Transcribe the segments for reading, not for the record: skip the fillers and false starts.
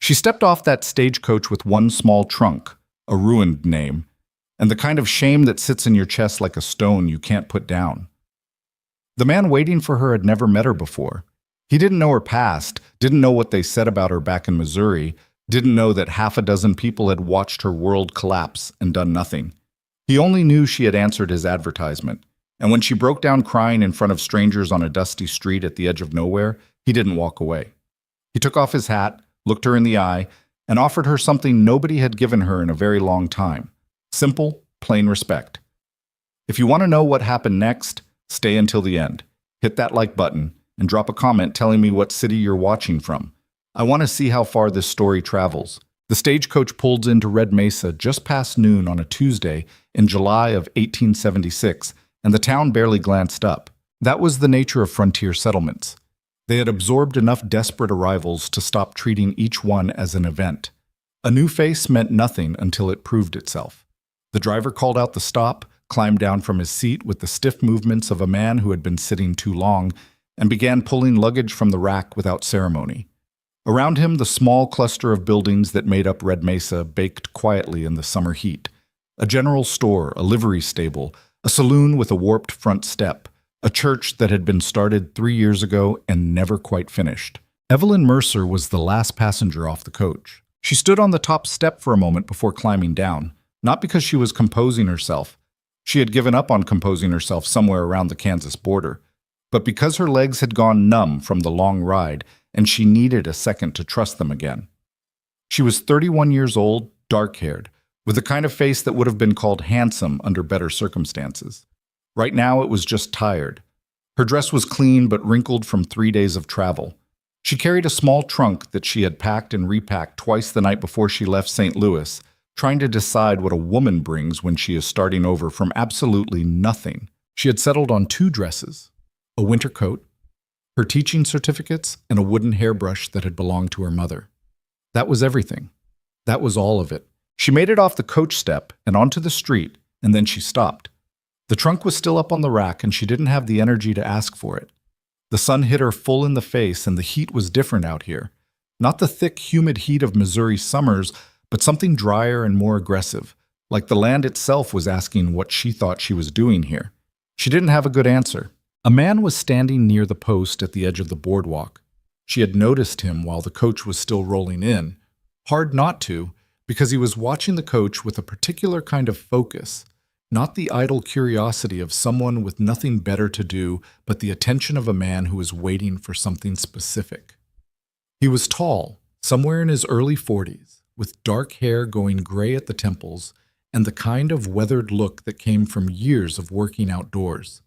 She stepped off that stagecoach with one small trunk, a ruined name, and the kind of shame that sits in your chest like a stone you can't put down. The man waiting for her had never met her before. He didn't know her past, didn't know what they said about her back in Missouri, didn't know that half a dozen people had watched her world collapse and done nothing. He only knew she had answered his advertisement, and when she broke down crying in front of strangers on a dusty street at the edge of nowhere, he didn't walk away. He took off his hat, looked her in the eye, and offered her something nobody had given her in a very long time. Simple, plain respect. If you want to know what happened next, stay until the end. Hit that like button and drop a comment telling me what city you're watching from. I want to see how far this story travels. The stagecoach pulled into Red Mesa just past noon on a Tuesday in July of 1876, and the town barely glanced up. That was the nature of frontier settlements. They had absorbed enough desperate arrivals to stop treating each one as an event. A new face meant nothing until it proved itself. The driver called out the stop, climbed down from his seat with the stiff movements of a man who had been sitting too long, and began pulling luggage from the rack without ceremony. Around him, the small cluster of buildings that made up Red Mesa baked quietly in the summer heat. A general store, a livery stable, a saloon with a warped front step, a church that had been started 3 years ago and never quite finished. Evelyn Mercer was the last passenger off the coach. She stood on the top step for a moment before climbing down, not because she was composing herself. She had given up on composing herself somewhere around the Kansas border, but because her legs had gone numb from the long ride and she needed a second to trust them again. She was 31 years old, dark-haired, with the kind of face that would have been called handsome under better circumstances. Right now it was just tired. Her dress was clean but wrinkled from 3 days of travel. She carried a small trunk that she had packed and repacked twice the night before she left St. Louis, trying to decide what a woman brings when she is starting over from absolutely nothing. She had settled on 2 dresses, a winter coat, her teaching certificates, and a wooden hairbrush that had belonged to her mother. That was everything. That was all of it. She made it off the coach step and onto the street, and then she stopped. The trunk was still up on the rack, and she didn't have the energy to ask for it. The sun hit her full in the face, and the heat was different out here. Not the thick, humid heat of Missouri summers, but something drier and more aggressive, like the land itself was asking what she thought she was doing here. She didn't have a good answer. A man was standing near the post at the edge of the boardwalk. She had noticed him while the coach was still rolling in. Hard not to, because he was watching the coach with a particular kind of focus, not the idle curiosity of someone with nothing better to do but the attention of a man who was waiting for something specific. He was tall, somewhere in his early 40s, with dark hair going gray at the temples and the kind of weathered look that came from years of working outdoors.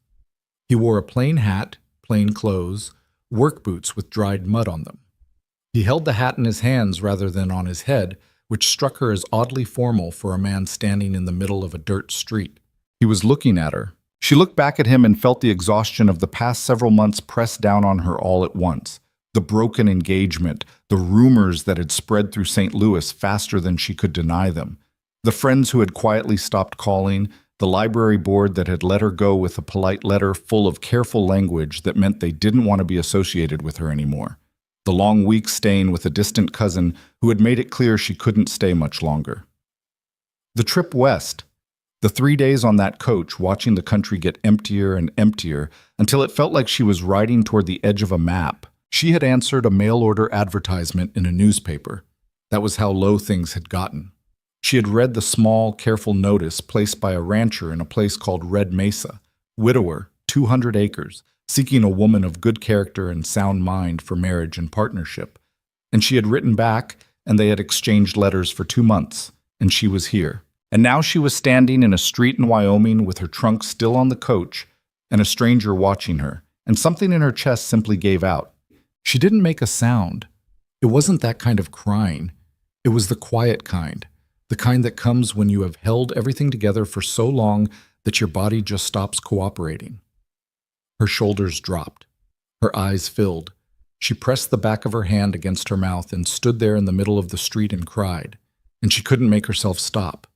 He wore a plain hat, plain clothes, work boots with dried mud on them. He held the hat in his hands rather than on his head, which struck her as oddly formal for a man standing in the middle of a dirt street. He was looking at her. She looked back at him and felt the exhaustion of the past several months press down on her all at once. The broken engagement, the rumors that had spread through St. Louis faster than she could deny them, the friends who had quietly stopped calling, the library board that had let her go with a polite letter full of careful language that meant they didn't want to be associated with her anymore, the long weeks staying with a distant cousin who had made it clear she couldn't stay much longer. The trip west, the 3 days on that coach watching the country get emptier and emptier until it felt like she was riding toward the edge of a map. She had answered a mail-order advertisement in a newspaper. That was how low things had gotten. She had read the small, careful notice placed by a rancher in a place called Red Mesa, widower, 200 acres, seeking a woman of good character and sound mind for marriage and partnership. And she had written back, and they had exchanged letters for 2 months, and she was here. And now she was standing in a street in Wyoming with her trunk still on the coach and a stranger watching her, and something in her chest simply gave out. She didn't make a sound. It wasn't that kind of crying. It was the quiet kind, the kind that comes when you have held everything together for so long that your body just stops cooperating. Her shoulders dropped. Her eyes filled. She pressed the back of her hand against her mouth and stood there in the middle of the street and cried, and she couldn't make herself stop.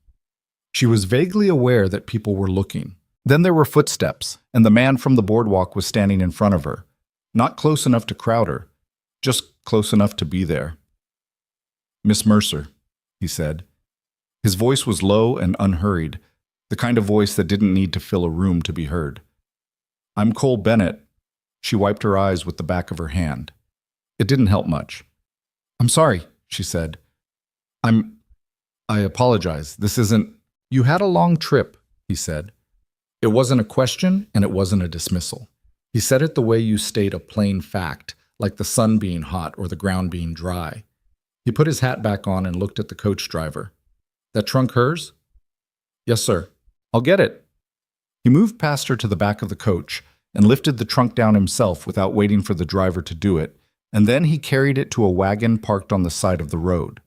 She was vaguely aware that people were looking. Then there were footsteps, and the man from the boardwalk was standing in front of her, not close enough to crowd her, just close enough to be there. Miss Mercer, he said. His voice was low and unhurried, the kind of voice that didn't need to fill a room to be heard. I'm Cole Bennett. She wiped her eyes with the back of her hand. It didn't help much. I'm sorry, she said. I apologize. This isn't... You had a long trip, he said. It wasn't a question and it wasn't a dismissal. He said it the way you state a plain fact, like the sun being hot or the ground being dry. He put his hat back on and looked at the coach driver. That trunk hers? Yes, sir. I'll get it. He moved past her to the back of the coach and lifted the trunk down himself without waiting for the driver to do it, and then he carried it to a wagon parked on the side of the road.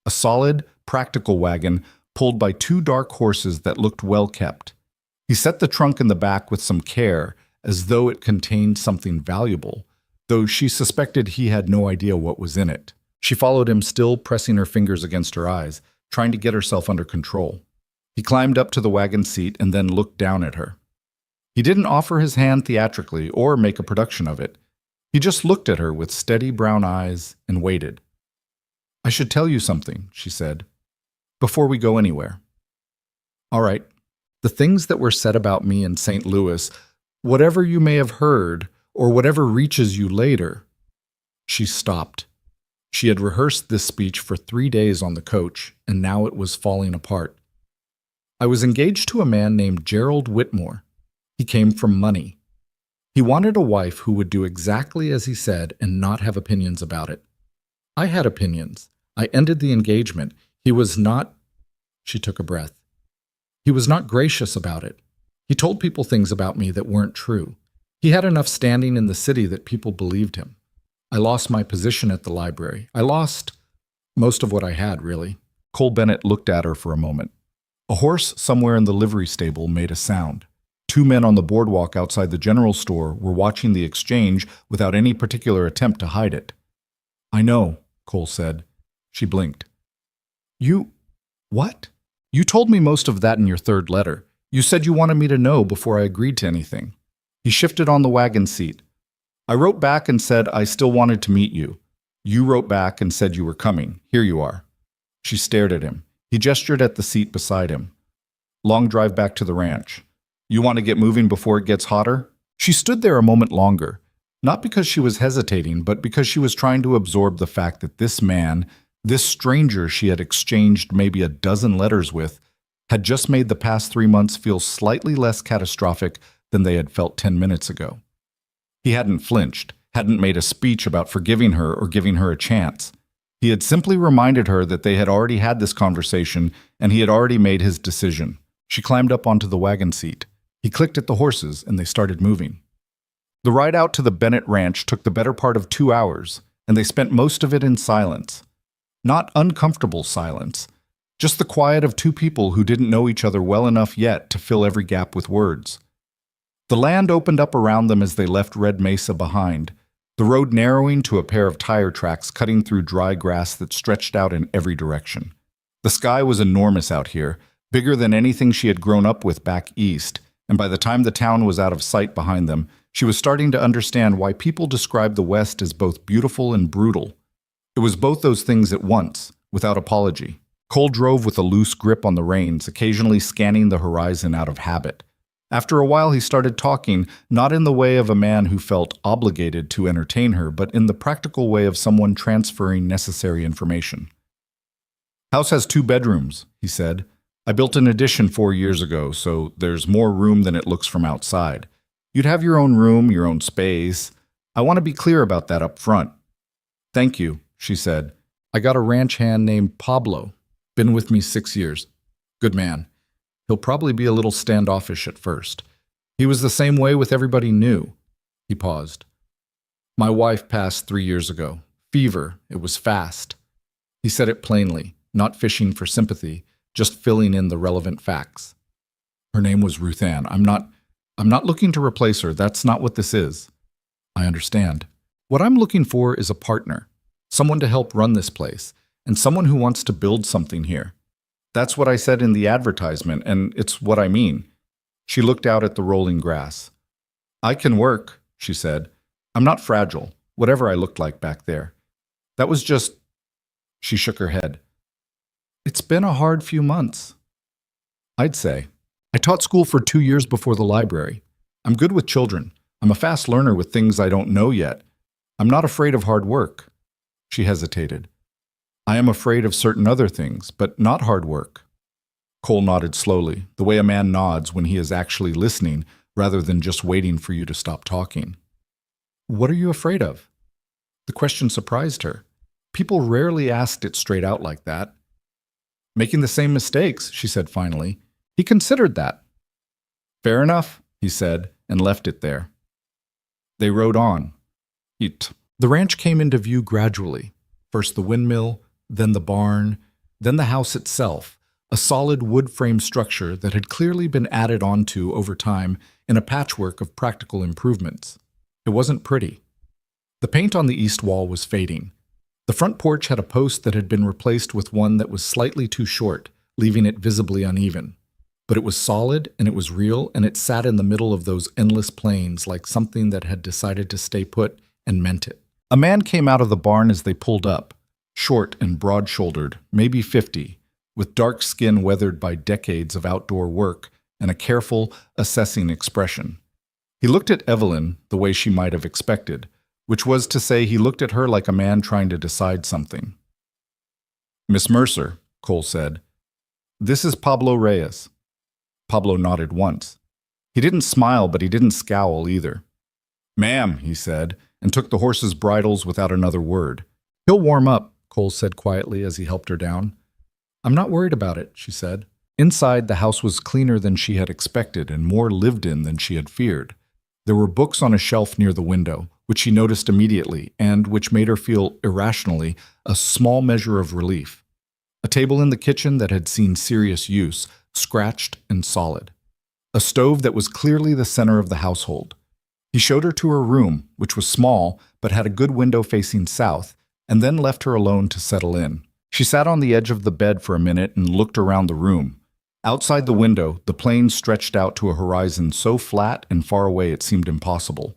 A solid, practical wagon pulled by two dark horses that looked well kept. He set the trunk in the back with some care, as though it contained something valuable, though she suspected he had no idea what was in it. She followed him, still pressing her fingers against her eyes, trying to get herself under control. He climbed up to the wagon seat and then looked down at her. He didn't offer his hand theatrically or make a production of it. He just looked at her with steady brown eyes and waited. I should tell you something, she said, before we go anywhere. All right. The things that were said about me in St. Louis, whatever you may have heard, or whatever reaches you later. She stopped. She had rehearsed this speech for 3 days on the coach, and now it was falling apart. I was engaged to a man named Gerald Whitmore. He came from money. He wanted a wife who would do exactly as he said and not have opinions about it. I had opinions. I ended the engagement. He was not... She took a breath. He was not gracious about it. He told people things about me that weren't true. He had enough standing in the city that people believed him. I lost my position at the library. I lost most of what I had, really. Cole Bennett looked at her for a moment. A horse somewhere in the livery stable made a sound. 2 men on the boardwalk outside the general store were watching the exchange without any particular attempt to hide it. I know, Cole said. She blinked. You... what? You told me most of that in your 3rd letter. You said you wanted me to know before I agreed to anything. He shifted on the wagon seat. I wrote back and said I still wanted to meet you. You wrote back and said you were coming. Here you are. She stared at him. He gestured at the seat beside him. Long drive back to the ranch. You want to get moving before it gets hotter? She stood there a moment longer, not because she was hesitating, but because she was trying to absorb the fact that this man, this stranger she had exchanged maybe a dozen letters with, had just made the past 3 months feel slightly less catastrophic than they had felt 10 minutes ago. He hadn't flinched, hadn't made a speech about forgiving her or giving her a chance. He had simply reminded her that they had already had this conversation and he had already made his decision. She climbed up onto the wagon seat. He clicked at the horses and they started moving. The ride out to the Bennett Ranch took the better part of 2 hours, and they spent most of it in silence. Not uncomfortable silence, just the quiet of 2 people who didn't know each other well enough yet to fill every gap with words. The land opened up around them as they left Red Mesa behind, the road narrowing to a pair of tire tracks cutting through dry grass that stretched out in every direction. The sky was enormous out here, bigger than anything she had grown up with back east, and by the time the town was out of sight behind them, she was starting to understand why people described the West as both beautiful and brutal. It was both those things at once, without apology. Cole drove with a loose grip on the reins, occasionally scanning the horizon out of habit. After a while he started talking, not in the way of a man who felt obligated to entertain her, but in the practical way of someone transferring necessary information. House has 2 bedrooms, he said. I built an addition 4 years ago, so there's more room than it looks from outside. You'd have your own room, your own space. I want to be clear about that up front. Thank you, she said. I got a ranch hand named Pablo. Been with me 6 years. Good man. He'll probably be a little standoffish at first. He was the same way with everybody new. He paused. My wife passed 3 years ago. Fever. It was fast. He said it plainly, not fishing for sympathy, just filling in the relevant facts. Her name was Ruth Ann. I'm not looking to replace her. That's not what this is. I understand. What I'm looking for is a partner, someone to help run this place, and someone who wants to build something here. That's what I said in the advertisement, and it's what I mean. She looked out at the rolling grass. I can work, she said. I'm not fragile, whatever I looked like back there. That was just She shook her head. It's been a hard few months. I'd say. I taught school for 2 years before the library. I'm good with children. I'm a fast learner with things I don't know yet. I'm not afraid of hard work. She hesitated. I am afraid of certain other things, but not hard work. Cole nodded slowly, the way a man nods when he is actually listening rather than just waiting for you to stop talking. What are you afraid of? The question surprised her. People rarely asked it straight out like that. Making the same mistakes, she said finally. He considered that. Fair enough, he said, and left it there. They rode on. The ranch came into view gradually. First the windmill, then the barn, then the house itself, a solid wood frame structure that had clearly been added onto over time in a patchwork of practical improvements. It wasn't pretty. The paint on the east wall was fading. The front porch had a post that had been replaced with one that was slightly too short, leaving it visibly uneven. But it was solid, and it was real, and it sat in the middle of those endless plains like something that had decided to stay put and meant it. A man came out of the barn as they pulled up, short and broad-shouldered, maybe 50, with dark skin weathered by decades of outdoor work and a careful, assessing expression. He looked at Evelyn the way she might have expected, which was to say he looked at her like a man trying to decide something. Miss Mercer, Cole said, this is Pablo Reyes. Pablo nodded once. He didn't smile, but he didn't scowl either. Ma'am, he said, and took the horses' bridles without another word. He'll warm up, Cole said quietly as he helped her down. I'm not worried about it, she said. Inside, the house was cleaner than she had expected and more lived in than she had feared. There were books on a shelf near the window, which she noticed immediately and which made her feel irrationally a small measure of relief. A table in the kitchen that had seen serious use, scratched and solid. A stove that was clearly the center of the household. He showed her to her room, which was small but had a good window facing south, and then left her alone to settle in. She sat on the edge of the bed for a minute and looked around the room. Outside the window, the plain stretched out to a horizon so flat and far away it seemed impossible.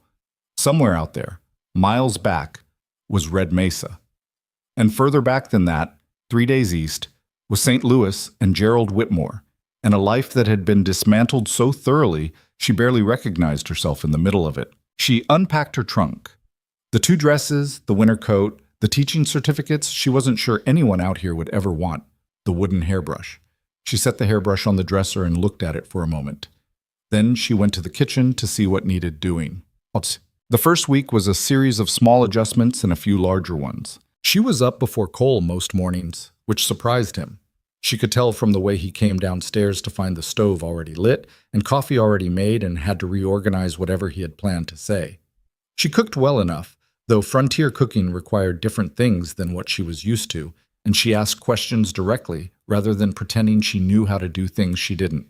Somewhere out there, miles back, was Red Mesa. And further back than that, 3 days east, was St. Louis and Gerald Whitmore, and a life that had been dismantled so thoroughly she barely recognized herself in the middle of it. She unpacked her trunk. The 2 dresses, the winter coat, the teaching certificates she wasn't sure anyone out here would ever want, the wooden hairbrush. She set the hairbrush on the dresser and looked at it for a moment. Then she went to the kitchen to see what needed doing. The first week was a series of small adjustments and a few larger ones. She was up before Cole most mornings, which surprised him. She could tell from the way he came downstairs to find the stove already lit and coffee already made and had to reorganize whatever he had planned to say. She cooked well enough, though frontier cooking required different things than what she was used to, and she asked questions directly rather than pretending she knew how to do things she didn't.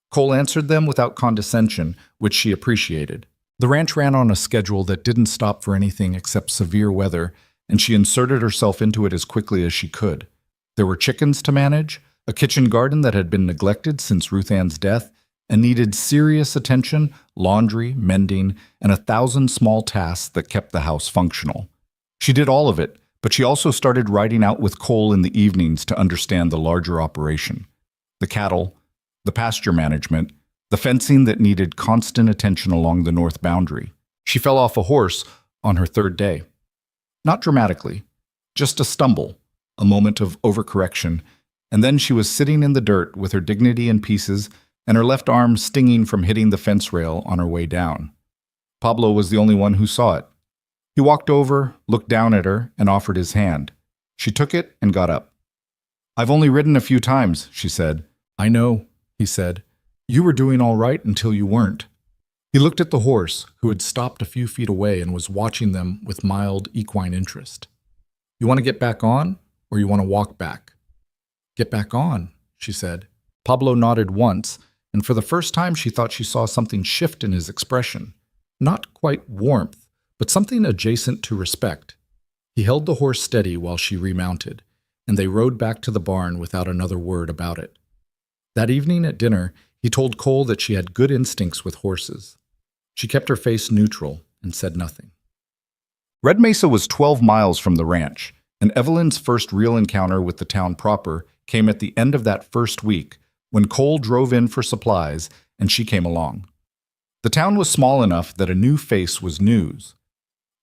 Cole answered them without condescension, which she appreciated. The ranch ran on a schedule that didn't stop for anything except severe weather, and she inserted herself into it as quickly as she could. There were chickens to manage, a kitchen garden that had been neglected since Ruth Ann's death and needed serious attention, laundry, mending, and 1,000 small tasks that kept the house functional. She did all of it, but she also started riding out with Cole in the evenings to understand the larger operation. The cattle, the pasture management, the fencing that needed constant attention along the north boundary. She fell off a horse on her 3rd day. Not dramatically, just a stumble, a moment of overcorrection, and then she was sitting in the dirt with her dignity in pieces and her left arm stinging from hitting the fence rail on her way down. Pablo was the only one who saw it. He walked over, looked down at her, and offered his hand. She took it and got up. I've only ridden a few times, she said. I know, he said. You were doing all right until you weren't. He looked at the horse, who had stopped a few feet away and was watching them with mild equine interest. You want to get back on, or you want to walk back? Get back on, she said. Pablo nodded once, and for the first time she thought she saw something shift in his expression. Not quite warmth, but something adjacent to respect. He held the horse steady while she remounted, and they rode back to the barn without another word about it. That evening at dinner, he told Cole that she had good instincts with horses. She kept her face neutral and said nothing. Red Mesa was 12 miles from the ranch, And Evelyn's first real encounter with the town proper came at the end of that first week when Cole drove in for supplies and she came along. The town was small enough that a new face was news.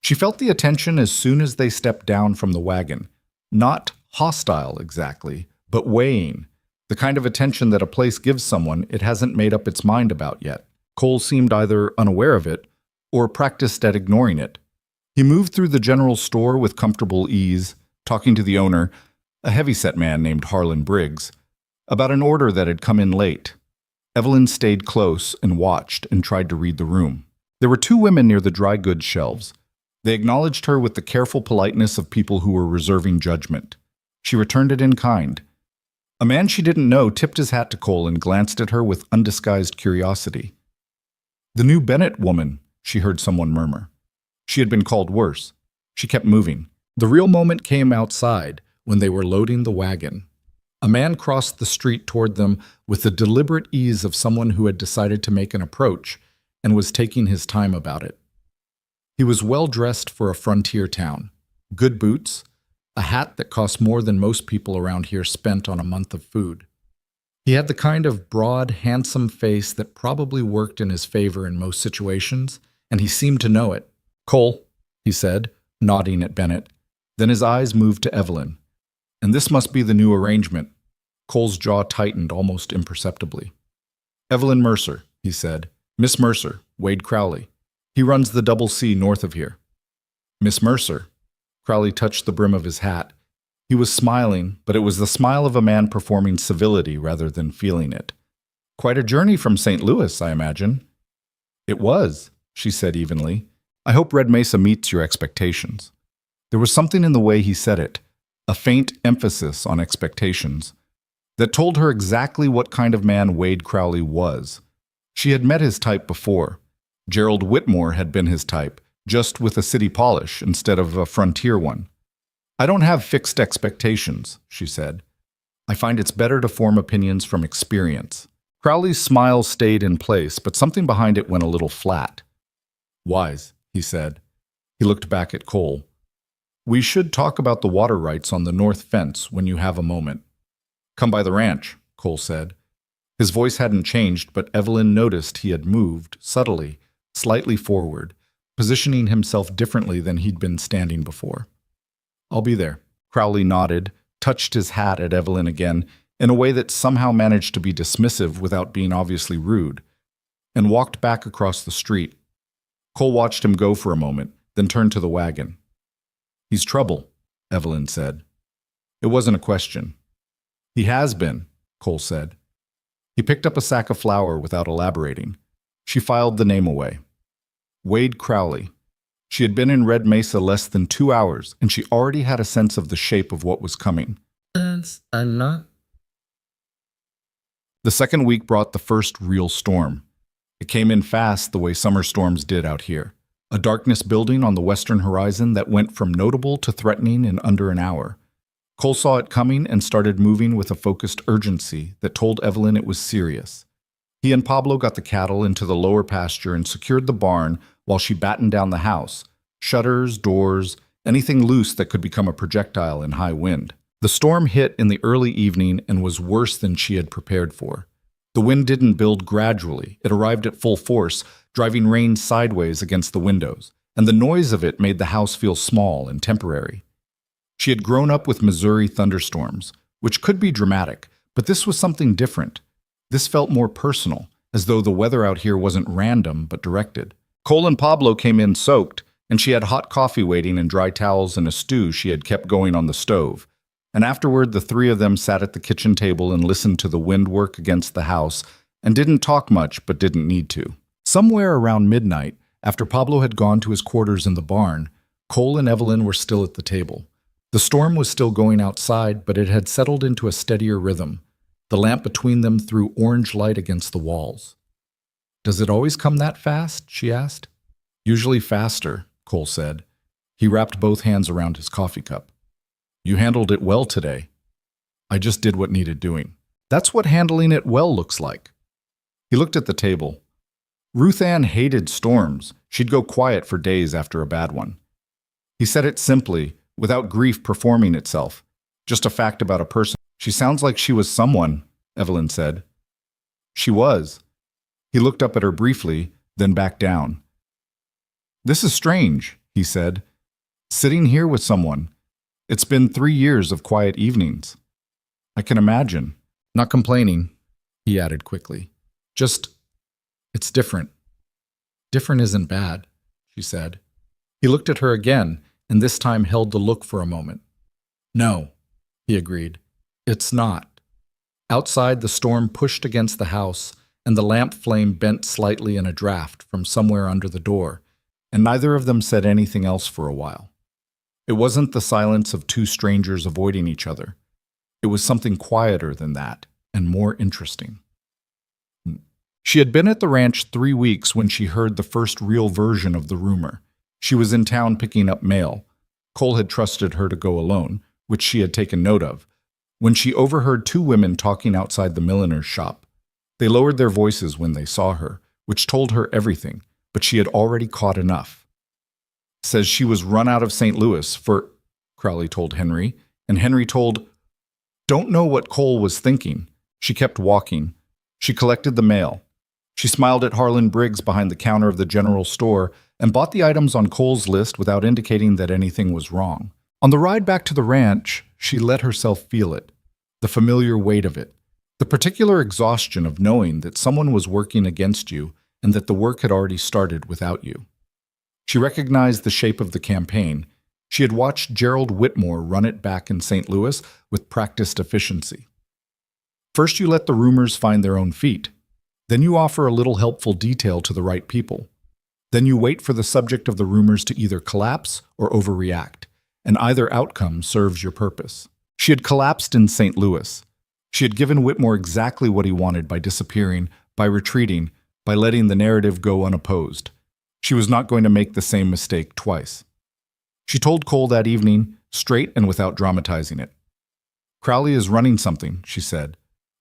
She felt the attention as soon as they stepped down from the wagon. Not hostile exactly, but weighing, the kind of attention that a place gives someone it hasn't made up its mind about yet. Cole seemed either unaware of it or practiced at ignoring it. He moved through the general store with comfortable ease, talking to the owner, a heavyset man named Harlan Briggs, about an order that had come in late. Evelyn stayed close and watched and tried to read the room. There were two women near the dry goods shelves. They acknowledged her with the careful politeness of people who were reserving judgment. She returned it in kind. A man she didn't know tipped his hat to Cole and glanced at her with undisguised curiosity. "The new Bennett woman," she heard someone murmur. She had been called worse. She kept moving. The real moment came outside when they were loading the wagon. A man crossed the street toward them with the deliberate ease of someone who had decided to make an approach and was taking his time about it. He was well dressed for a frontier town. Good boots, a hat that cost more than most people around here spent on a month of food. He had the kind of broad, handsome face that probably worked in his favor in most situations, and he seemed to know it. "Cole," he said, nodding at Bennett. Then his eyes moved to Evelyn. "And this must be the new arrangement." Cole's jaw tightened almost imperceptibly. "Evelyn Mercer," he said. "Miss Mercer, Wade Crowley. He runs the Double C north of here." "Miss Mercer." Crowley touched the brim of his hat. He was smiling, but it was the smile of a man performing civility rather than feeling it. "Quite a journey from St. Louis, I imagine." "It was," she said evenly. "I hope Red Mesa meets your expectations." There was something in the way he said it, a faint emphasis on expectations, that told her exactly what kind of man Wade Crowley was. She had met his type before. Gerald Whitmore had been his type, just with a city polish instead of a frontier one. "I don't have fixed expectations," she said. "I find it's better to form opinions from experience." Crowley's smile stayed in place, but something behind it went a little flat. "Wise," he said. He looked back at Cole. "We should talk about the water rights on the north fence when you have a moment." "Come by the ranch," Cole said. His voice hadn't changed, but Evelyn noticed he had moved, subtly, slightly forward, positioning himself differently than he'd been standing before. "I'll be there." Crowley nodded, touched his hat at Evelyn again, in a way that somehow managed to be dismissive without being obviously rude, and walked back across the street. Cole watched him go for a moment, then turned to the wagon. "He's trouble," Evelyn said. It wasn't a question. "He has been," Cole said. He picked up a sack of flour without elaborating. She filed the name away. Wade Crowley. She had been in Red Mesa less than 2 hours, and she already had a sense of the shape of what was coming. I'm not. The second week brought the first real storm. It came in fast the way summer storms did out here. A darkness building on the western horizon that went from notable to threatening in under an hour. Cole saw it coming and started moving with a focused urgency that told Evelyn it was serious. He and Pablo got the cattle into the lower pasture and secured the barn while she battened down the house, shutters, doors, anything loose that could become a projectile in high wind. The storm hit in the early evening and was worse than she had prepared for. The wind didn't build gradually. It arrived at full force, driving rain sideways against the windows, and the noise of it made the house feel small and temporary. She had grown up with Missouri thunderstorms, which could be dramatic, but this was something different. This felt more personal, as though the weather out here wasn't random but directed. Cole and Pablo came in soaked, and she had hot coffee waiting and dry towels and a stew she had kept going on the stove. And afterward, the three of them sat at the kitchen table and listened to the wind work against the house and didn't talk much but didn't need to. Somewhere around midnight, after Pablo had gone to his quarters in the barn, Cole and Evelyn were still at the table. The storm was still going outside, but it had settled into a steadier rhythm. The lamp between them threw orange light against the walls. "Does it always come that fast?" she asked. "Usually faster," Cole said. He wrapped both hands around his coffee cup. "You handled it well today." "I just did what needed doing." "That's what handling it well looks like." He looked at the table. Ruth Ann hated storms. She'd go quiet for days after a bad one. He said it simply, without grief performing itself. Just a fact about a person. She sounds like she was someone, Evelyn said. She was. He looked up at her briefly, then back down. This is strange, he said. Sitting here with someone. It's been 3 years of quiet evenings. I can imagine. Not complaining, he added quickly. Just, it's different. Different isn't bad, she said. He looked at her again, and this time held the look for a moment. No, he agreed. It's not. Outside, the storm pushed against the house, and the lamp flame bent slightly in a draft from somewhere under the door, and neither of them said anything else for a while. It wasn't the silence of two strangers avoiding each other. It was something quieter than that, and more interesting. She had been at the ranch 3 weeks when she heard the first real version of the rumor. She was in town picking up mail. Cole had trusted her to go alone, which she had taken note of, when she overheard 2 women talking outside the milliner's shop. They lowered their voices when they saw her, which told her everything, but she had already caught enough. Says she was run out of St. Louis Crowley told Henry, and Henry told, don't know what Cole was thinking. She kept walking. She collected the mail. She smiled at Harlan Briggs behind the counter of the general store and bought the items on Cole's list without indicating that anything was wrong. On the ride back to the ranch, she let herself feel it, the familiar weight of it, the particular exhaustion of knowing that someone was working against you and that the work had already started without you. She recognized the shape of the campaign. She had watched Gerald Whitmore run it back in St. Louis with practiced efficiency. First, you let the rumors find their own feet. Then you offer a little helpful detail to the right people. Then you wait for the subject of the rumors to either collapse or overreact, and either outcome serves your purpose. She had collapsed in St. Louis. She had given Whitmore exactly what he wanted by disappearing, by retreating, by letting the narrative go unopposed. She was not going to make the same mistake twice. She told Cole that evening, straight and without dramatizing it. Crowley is running something, she said.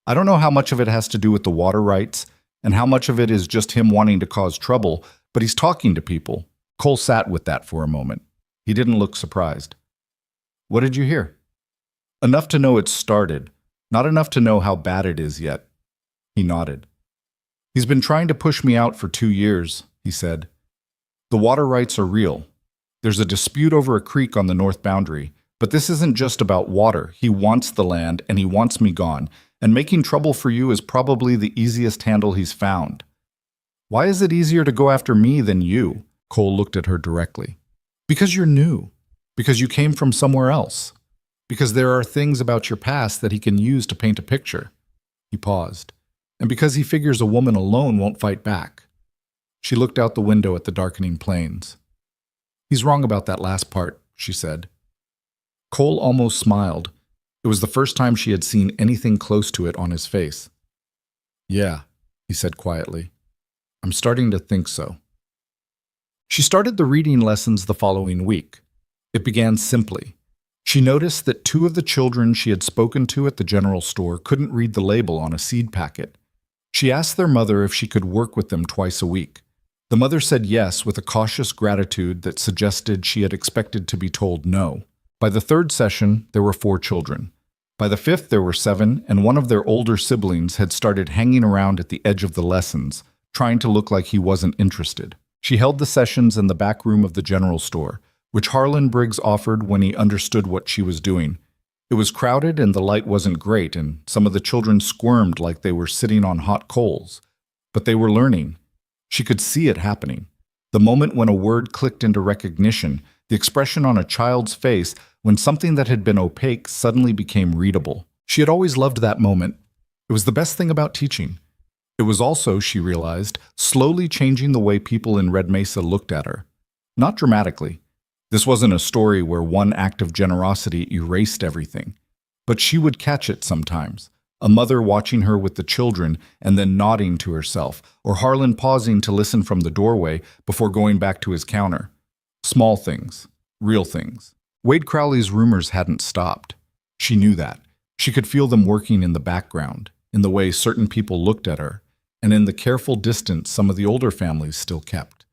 I don't know how much of it has to do with the water rights, and how much of it is just him wanting to cause trouble, but he's talking to people. Cole sat with that for a moment. He didn't look surprised. What did you hear? Enough to know it started, not enough to know how bad it is yet. He nodded. He's been trying to push me out for 2 years, he said. The water rights are real. There's a dispute over a creek on the north boundary, but this isn't just about water. He wants the land, and he wants me gone, and making trouble for you is probably the easiest handle he's found. Why is it easier to go after me than you? Cole looked at her directly. Because you're new. Because you came from somewhere else. Because there are things about your past that he can use to paint a picture. He paused. And because he figures a woman alone won't fight back. She looked out the window at the darkening plains. He's wrong about that last part, she said. Cole almost smiled. It was the first time she had seen anything close to it on his face. Yeah, he said quietly. I'm starting to think so. She started the reading lessons the following week. It began simply. She noticed that 2 of the children she had spoken to at the general store couldn't read the label on a seed packet. She asked their mother if she could work with them twice a week. The mother said yes with a cautious gratitude that suggested she had expected to be told no. By the 3rd session, there were 4 children. By the 5th, there were 7, and one of their older siblings had started hanging around at the edge of the lessons, trying to look like he wasn't interested. She held the sessions in the back room of the general store, which Harlan Briggs offered when he understood what she was doing. It was crowded and the light wasn't great, and some of the children squirmed like they were sitting on hot coals. But they were learning. She could see it happening. The moment when a word clicked into recognition, the expression on a child's face when something that had been opaque suddenly became readable. She had always loved that moment. It was the best thing about teaching. It was also, she realized, slowly changing the way people in Red Mesa looked at her. Not dramatically. This wasn't a story where one act of generosity erased everything. But she would catch it sometimes. A mother watching her with the children and then nodding to herself, or Harlan pausing to listen from the doorway before going back to his counter. Small things. Real things. Wade Crowley's rumors hadn't stopped. She knew that. She could feel them working in the background, in the way certain people looked at her, and in the careful distance some of the older families still kept.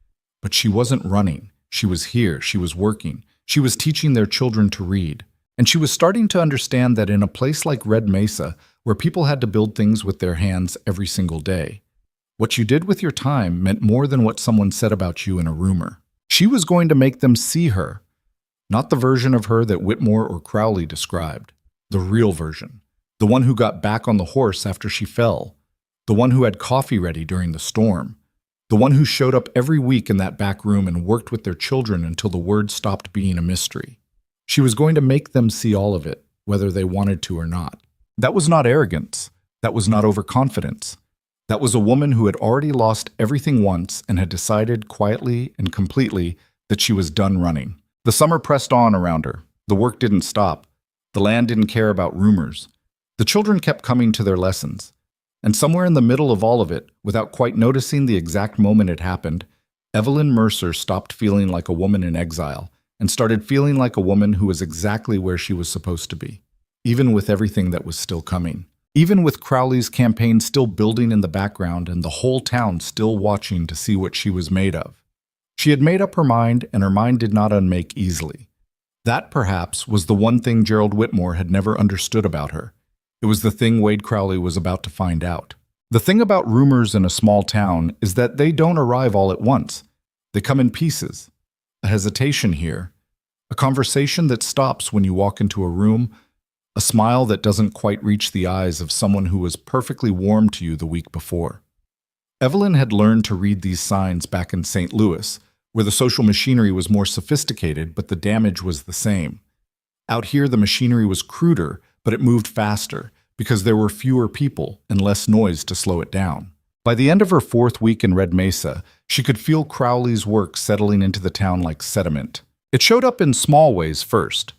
But she wasn't running. She was here. She was working. She was teaching their children to read. And she was starting to understand that in a place like Red Mesa, where people had to build things with their hands every single day, what you did with your time meant more than what someone said about you in a rumor. She was going to make them see her, not the version of her that Whitmore or Crowley described, the real version, the one who got back on the horse after she fell, the one who had coffee ready during the storm, the one who showed up every week in that back room and worked with their children until the word stopped being a mystery. She was going to make them see all of it, whether they wanted to or not. That was not arrogance. That was not overconfidence. That was a woman who had already lost everything once and had decided quietly and completely that she was done running. The summer pressed on around her. The work didn't stop. The land didn't care about rumors. The children kept coming to their lessons. And somewhere in the middle of all of it, without quite noticing the exact moment it happened, Evelyn Mercer stopped feeling like a woman in exile and started feeling like a woman who was exactly where she was supposed to be, even with everything that was still coming. Even with Crowley's campaign still building in the background and the whole town still watching to see what she was made of. She had made up her mind, and her mind did not unmake easily. That, perhaps, was the one thing Gerald Whitmore had never understood about her. It was the thing Wade Crowley was about to find out. The thing about rumors in a small town is that they don't arrive all at once. They come in pieces. A hesitation here, a conversation that stops when you walk into a room, a smile that doesn't quite reach the eyes of someone who was perfectly warm to you the week before. Evelyn had learned to read these signs back in St. Louis, where the social machinery was more sophisticated, but the damage was the same. Out here, the machinery was cruder, but it moved faster, because there were fewer people and less noise to slow it down. By the end of her 4th week in Red Mesa, she could feel Crowley's work settling into the town like sediment. It showed up in small ways first.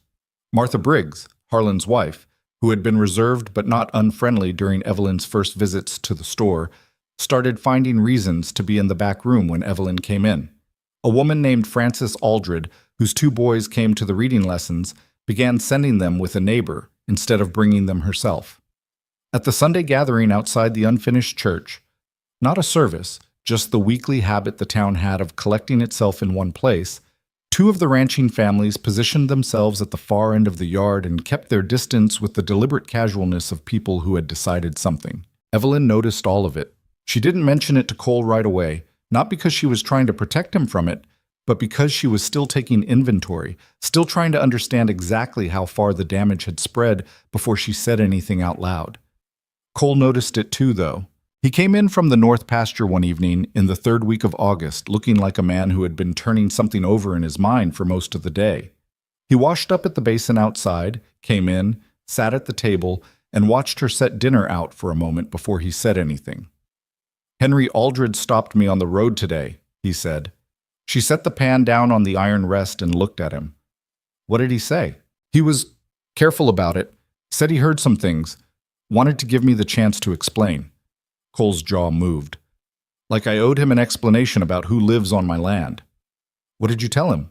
Martha Briggs, Harlan's wife, who had been reserved but not unfriendly during Evelyn's first visits to the store, started finding reasons to be in the back room when Evelyn came in. A woman named Frances Aldred, whose 2 boys came to the reading lessons, began sending them with a neighbor instead of bringing them herself. At the Sunday gathering outside the unfinished church, not a service, just the weekly habit the town had of collecting itself in one place, 2 of the ranching families positioned themselves at the far end of the yard and kept their distance with the deliberate casualness of people who had decided something. Evelyn noticed all of it. She didn't mention it to Cole right away, not because she was trying to protect him from it, but because she was still taking inventory, still trying to understand exactly how far the damage had spread before she said anything out loud. Cole noticed it too, though. He came in from the north pasture one evening in the 3rd week of August, looking like a man who had been turning something over in his mind for most of the day. He washed up at the basin outside, came in, sat at the table, and watched her set dinner out for a moment before he said anything. "Henry Aldred stopped me on the road today," he said. She set the pan down on the iron rest and looked at him. "What did he say?" "He was careful about it, said he heard some things, wanted to give me the chance to explain." Cole's jaw moved. "Like I owed him an explanation about who lives on my land." "What did you tell him?"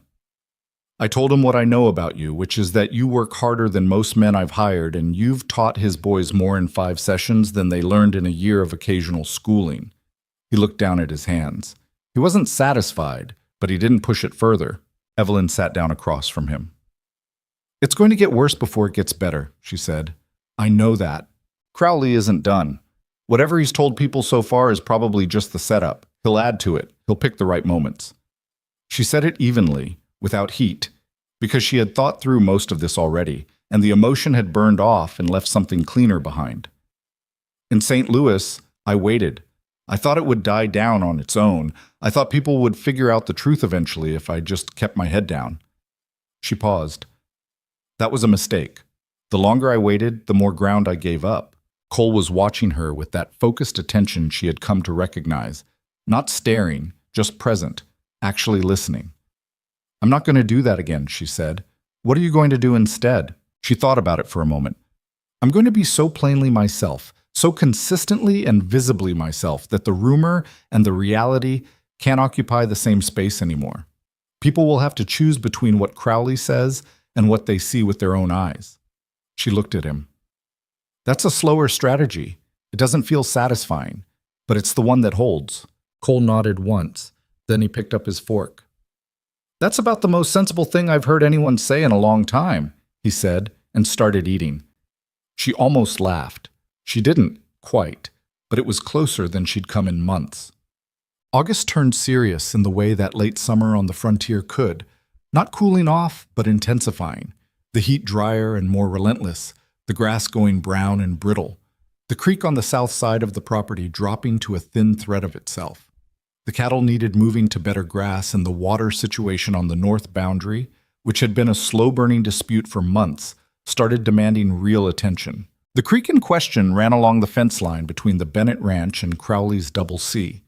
"I told him what I know about you, which is that you work harder than most men I've hired, and you've taught his boys more in 5 sessions than they learned in a year of occasional schooling." He looked down at his hands. He wasn't satisfied, but he didn't push it further. Evelyn sat down across from him. "It's going to get worse before it gets better," she said. "I know that. Crowley isn't done. Whatever he's told people so far is probably just the setup. He'll add to it. He'll pick the right moments." She said it evenly, without heat, because she had thought through most of this already, and the emotion had burned off and left something cleaner behind. "In St. Louis, I waited. I thought it would die down on its own. I thought people would figure out the truth eventually if I just kept my head down." She paused. "That was a mistake. The longer I waited, the more ground I gave up." Cole was watching her with that focused attention she had come to recognize. Not staring, just present, actually listening. "I'm not going to do that again," she said. "What are you going to do instead?" She thought about it for a moment. "I'm going to be so plainly myself, so consistently and visibly myself, that the rumor and the reality can't occupy the same space anymore. People will have to choose between what Crowley says and what they see with their own eyes." She looked at him. "That's a slower strategy. It doesn't feel satisfying, but it's the one that holds." Cole nodded once, then he picked up his fork. That's about the most sensible thing I've heard anyone say in a long time, he said, and started eating. She almost laughed. She didn't, quite, but it was closer than she'd come in months. August turned serious in the way that late summer on the frontier could, not cooling off, but intensifying. The heat drier and more relentless, the grass going brown and brittle, the creek on the south side of the property dropping to a thin thread of itself. The cattle needed moving to better grass, and the water situation on the north boundary, which had been a slow-burning dispute for months, started demanding real attention. The creek in question ran along the fence line between the Bennett Ranch and Crowley's Double C.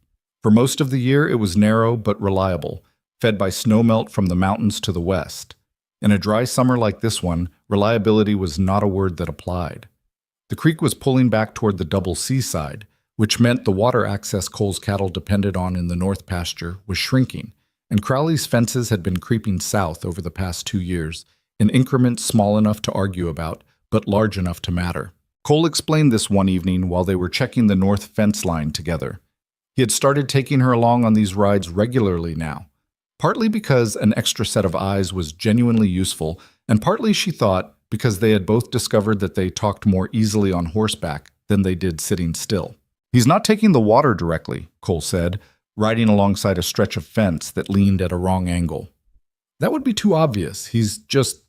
For most of the year, it was narrow but reliable, fed by snowmelt from the mountains to the west. In a dry summer like this one, reliability was not a word that applied. The creek was pulling back toward the Double C side, which meant the water access Cole's cattle depended on in the north pasture was shrinking, and Crowley's fences had been creeping south over the past 2 years, in increments small enough to argue about, but large enough to matter. Cole explained this one evening while they were checking the north fence line together. He had started taking her along on these rides regularly now, partly because an extra set of eyes was genuinely useful, and partly, she thought, because they had both discovered that they talked more easily on horseback than they did sitting still. "He's not taking the water directly," Cole said, riding alongside a stretch of fence that leaned at a wrong angle. "That would be too obvious. He's just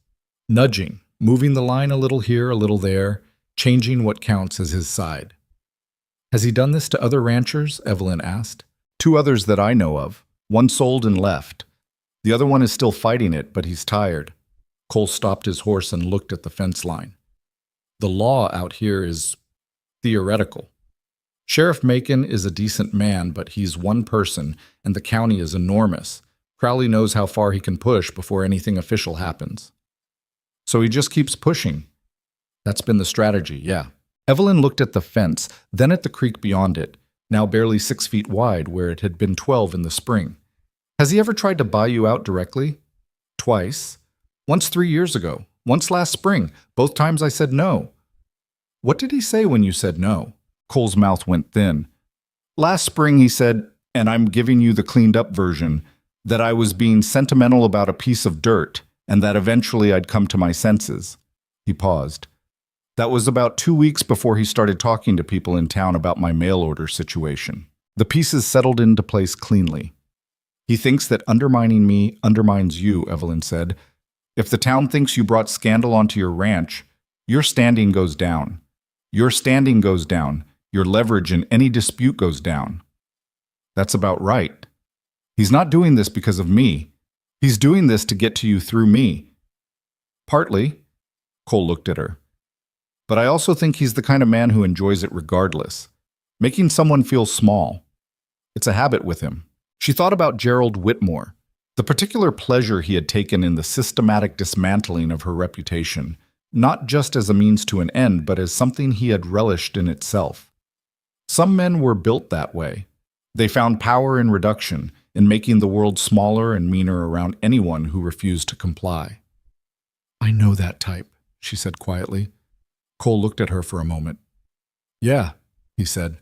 nudging, moving the line a little here, a little there, changing what counts as his side." "Has he done this to other ranchers?" Evelyn asked. "2 others that I know of. One sold and left. The other one is still fighting it, but he's tired." Cole stopped his horse and looked at the fence line. "The law out here is theoretical. Sheriff Macon is a decent man, but he's one person, and the county is enormous. Crowley knows how far he can push before anything official happens. So he just keeps pushing." "That's been the strategy, yeah." Evelyn looked at the fence, then at the creek beyond it, now barely 6 feet wide where it had been 12 in the spring. "Has he ever tried to buy you out directly?" "Twice. Once 3 years ago. Once last spring. Both times I said no." "What did he say when you said no?" Cole's mouth went thin. "Last spring he said, and I'm giving you the cleaned up version, that I was being sentimental about a piece of dirt, and that eventually I'd come to my senses." He paused. "That was about 2 weeks before he started talking to people in town about my mail order situation. The pieces settled into place cleanly. He thinks that undermining me undermines you," Evelyn said. "If the town thinks you brought scandal onto your ranch, your standing goes down. Your standing goes down. Your leverage in any dispute goes down." "That's about right. He's not doing this because of me. He's doing this to get to you through me." "Partly." Cole looked at her. "But I also think he's the kind of man who enjoys it regardless. Making someone feel small. It's a habit with him." She thought about Gerald Whitmore, the particular pleasure he had taken in the systematic dismantling of her reputation, not just as a means to an end, but as something he had relished in itself. Some men were built that way. They found power in reduction, in making the world smaller and meaner around anyone who refused to comply. "I know that type," she said quietly. Cole looked at her for a moment. "Yeah," he said.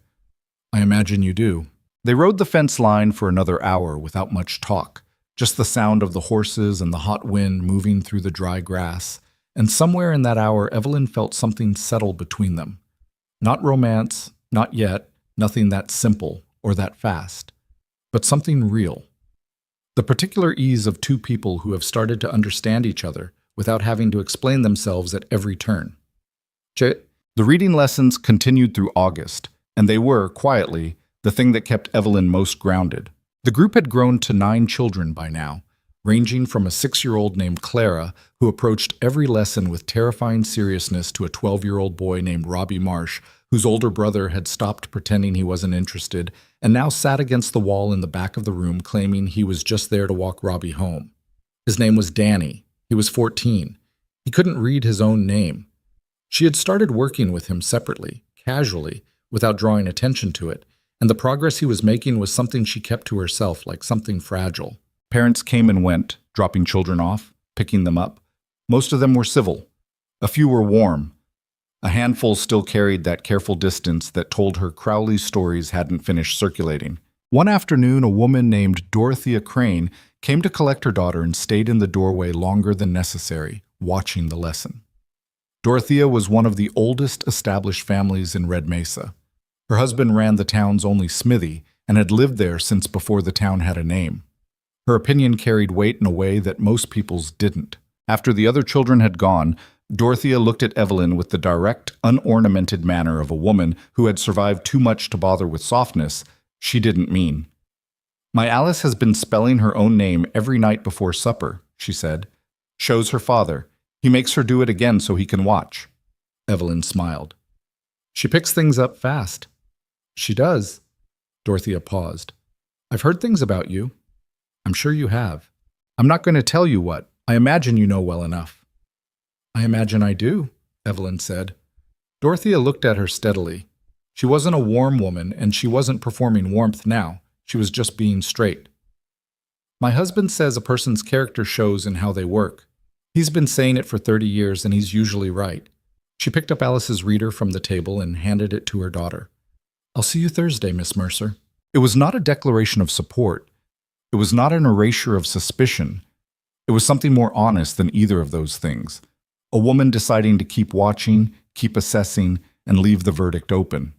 "I imagine you do." They rode the fence line for another hour without much talk, just the sound of the horses and the hot wind moving through the dry grass, and somewhere in that hour Evelyn felt something settle between them. Not romance, not yet, nothing that simple or that fast, but something real. The particular ease of 2 people who have started to understand each other without having to explain themselves at every turn. The reading lessons continued through August, and they were, quietly, the thing that kept Evelyn most grounded. The group had grown to 9 children by now, ranging from a 6-year-old named Clara, who approached every lesson with terrifying seriousness, to a 12-year-old boy named Robbie Marsh, whose older brother had stopped pretending he wasn't interested and now sat against the wall in the back of the room claiming he was just there to walk Robbie home. His name was Danny. He was 14. He couldn't read his own name. She had started working with him separately, casually, without drawing attention to it, and the progress he was making was something she kept to herself, like something fragile. Parents came and went, dropping children off, picking them up. Most of them were civil. A few were warm. A handful still carried that careful distance that told her Crowley's stories hadn't finished circulating. One afternoon, a woman named Dorothea Crane came to collect her daughter and stayed in the doorway longer than necessary, watching the lesson. Dorothea was one of the oldest established families in Red Mesa. Her husband ran the town's only smithy and had lived there since before the town had a name. Her opinion carried weight in a way that most people's didn't. After the other children had gone, Dorothea looked at Evelyn with the direct, unornamented manner of a woman who had survived too much to bother with softness she didn't mean. "My Alice has been spelling her own name every night before supper," she said. "Shows her father. He makes her do it again so he can watch." Evelyn smiled. "She picks things up fast." "She does." Dorothea paused. "I've heard things about you." "I'm sure you have. I'm not going to tell you what. I imagine you know well enough." "I imagine I do," Evelyn said. Dorothea looked at her steadily. She wasn't a warm woman, and she wasn't performing warmth now. She was just being straight. "My husband says a person's character shows in how they work. He's been saying it for 30 years, and he's usually right." She picked up Alice's reader from the table and handed it to her daughter. "I'll see you Thursday, Miss Mercer." It was not a declaration of support. It was not an erasure of suspicion. It was something more honest than either of those things. A woman deciding to keep watching, keep assessing, and leave the verdict open.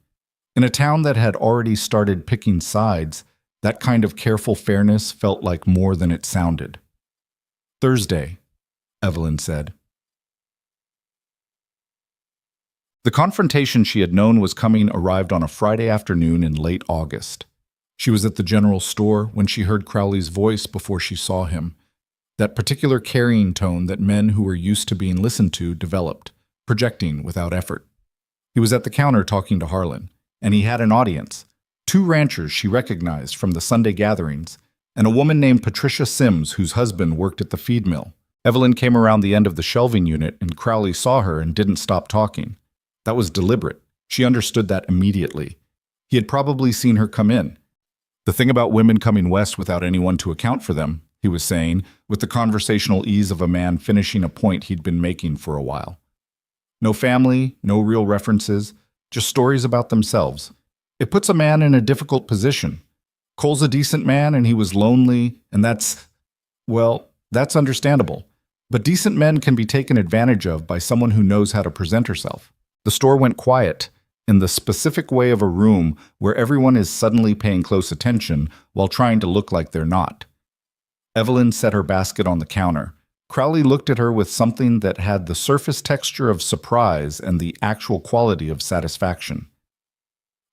In a town that had already started picking sides, that kind of careful fairness felt like more than it sounded. "Thursday," Evelyn said. The confrontation she had known was coming arrived on a Friday afternoon in late August. She was at the general store when she heard Crowley's voice before she saw him. That particular carrying tone that men who were used to being listened to developed, projecting without effort. He was at the counter talking to Harlan, and he had an audience. 2 ranchers she recognized from the Sunday gatherings, and a woman named Patricia Sims whose husband worked at the feed mill. Evelyn came around the end of the shelving unit, and Crowley saw her and didn't stop talking. That was deliberate. She understood that immediately. He had probably seen her come in. "The thing about women coming west without anyone to account for them," he was saying, with the conversational ease of a man finishing a point he'd been making for a while. "No family, no real references, just stories about themselves. It puts a man in a difficult position. Cole's a decent man and he was lonely, and that's understandable. But decent men can be taken advantage of by someone who knows how to present herself." The store went quiet, in the specific way of a room where everyone is suddenly paying close attention while trying to look like they're not. Evelyn set her basket on the counter. Crowley looked at her with something that had the surface texture of surprise and the actual quality of satisfaction.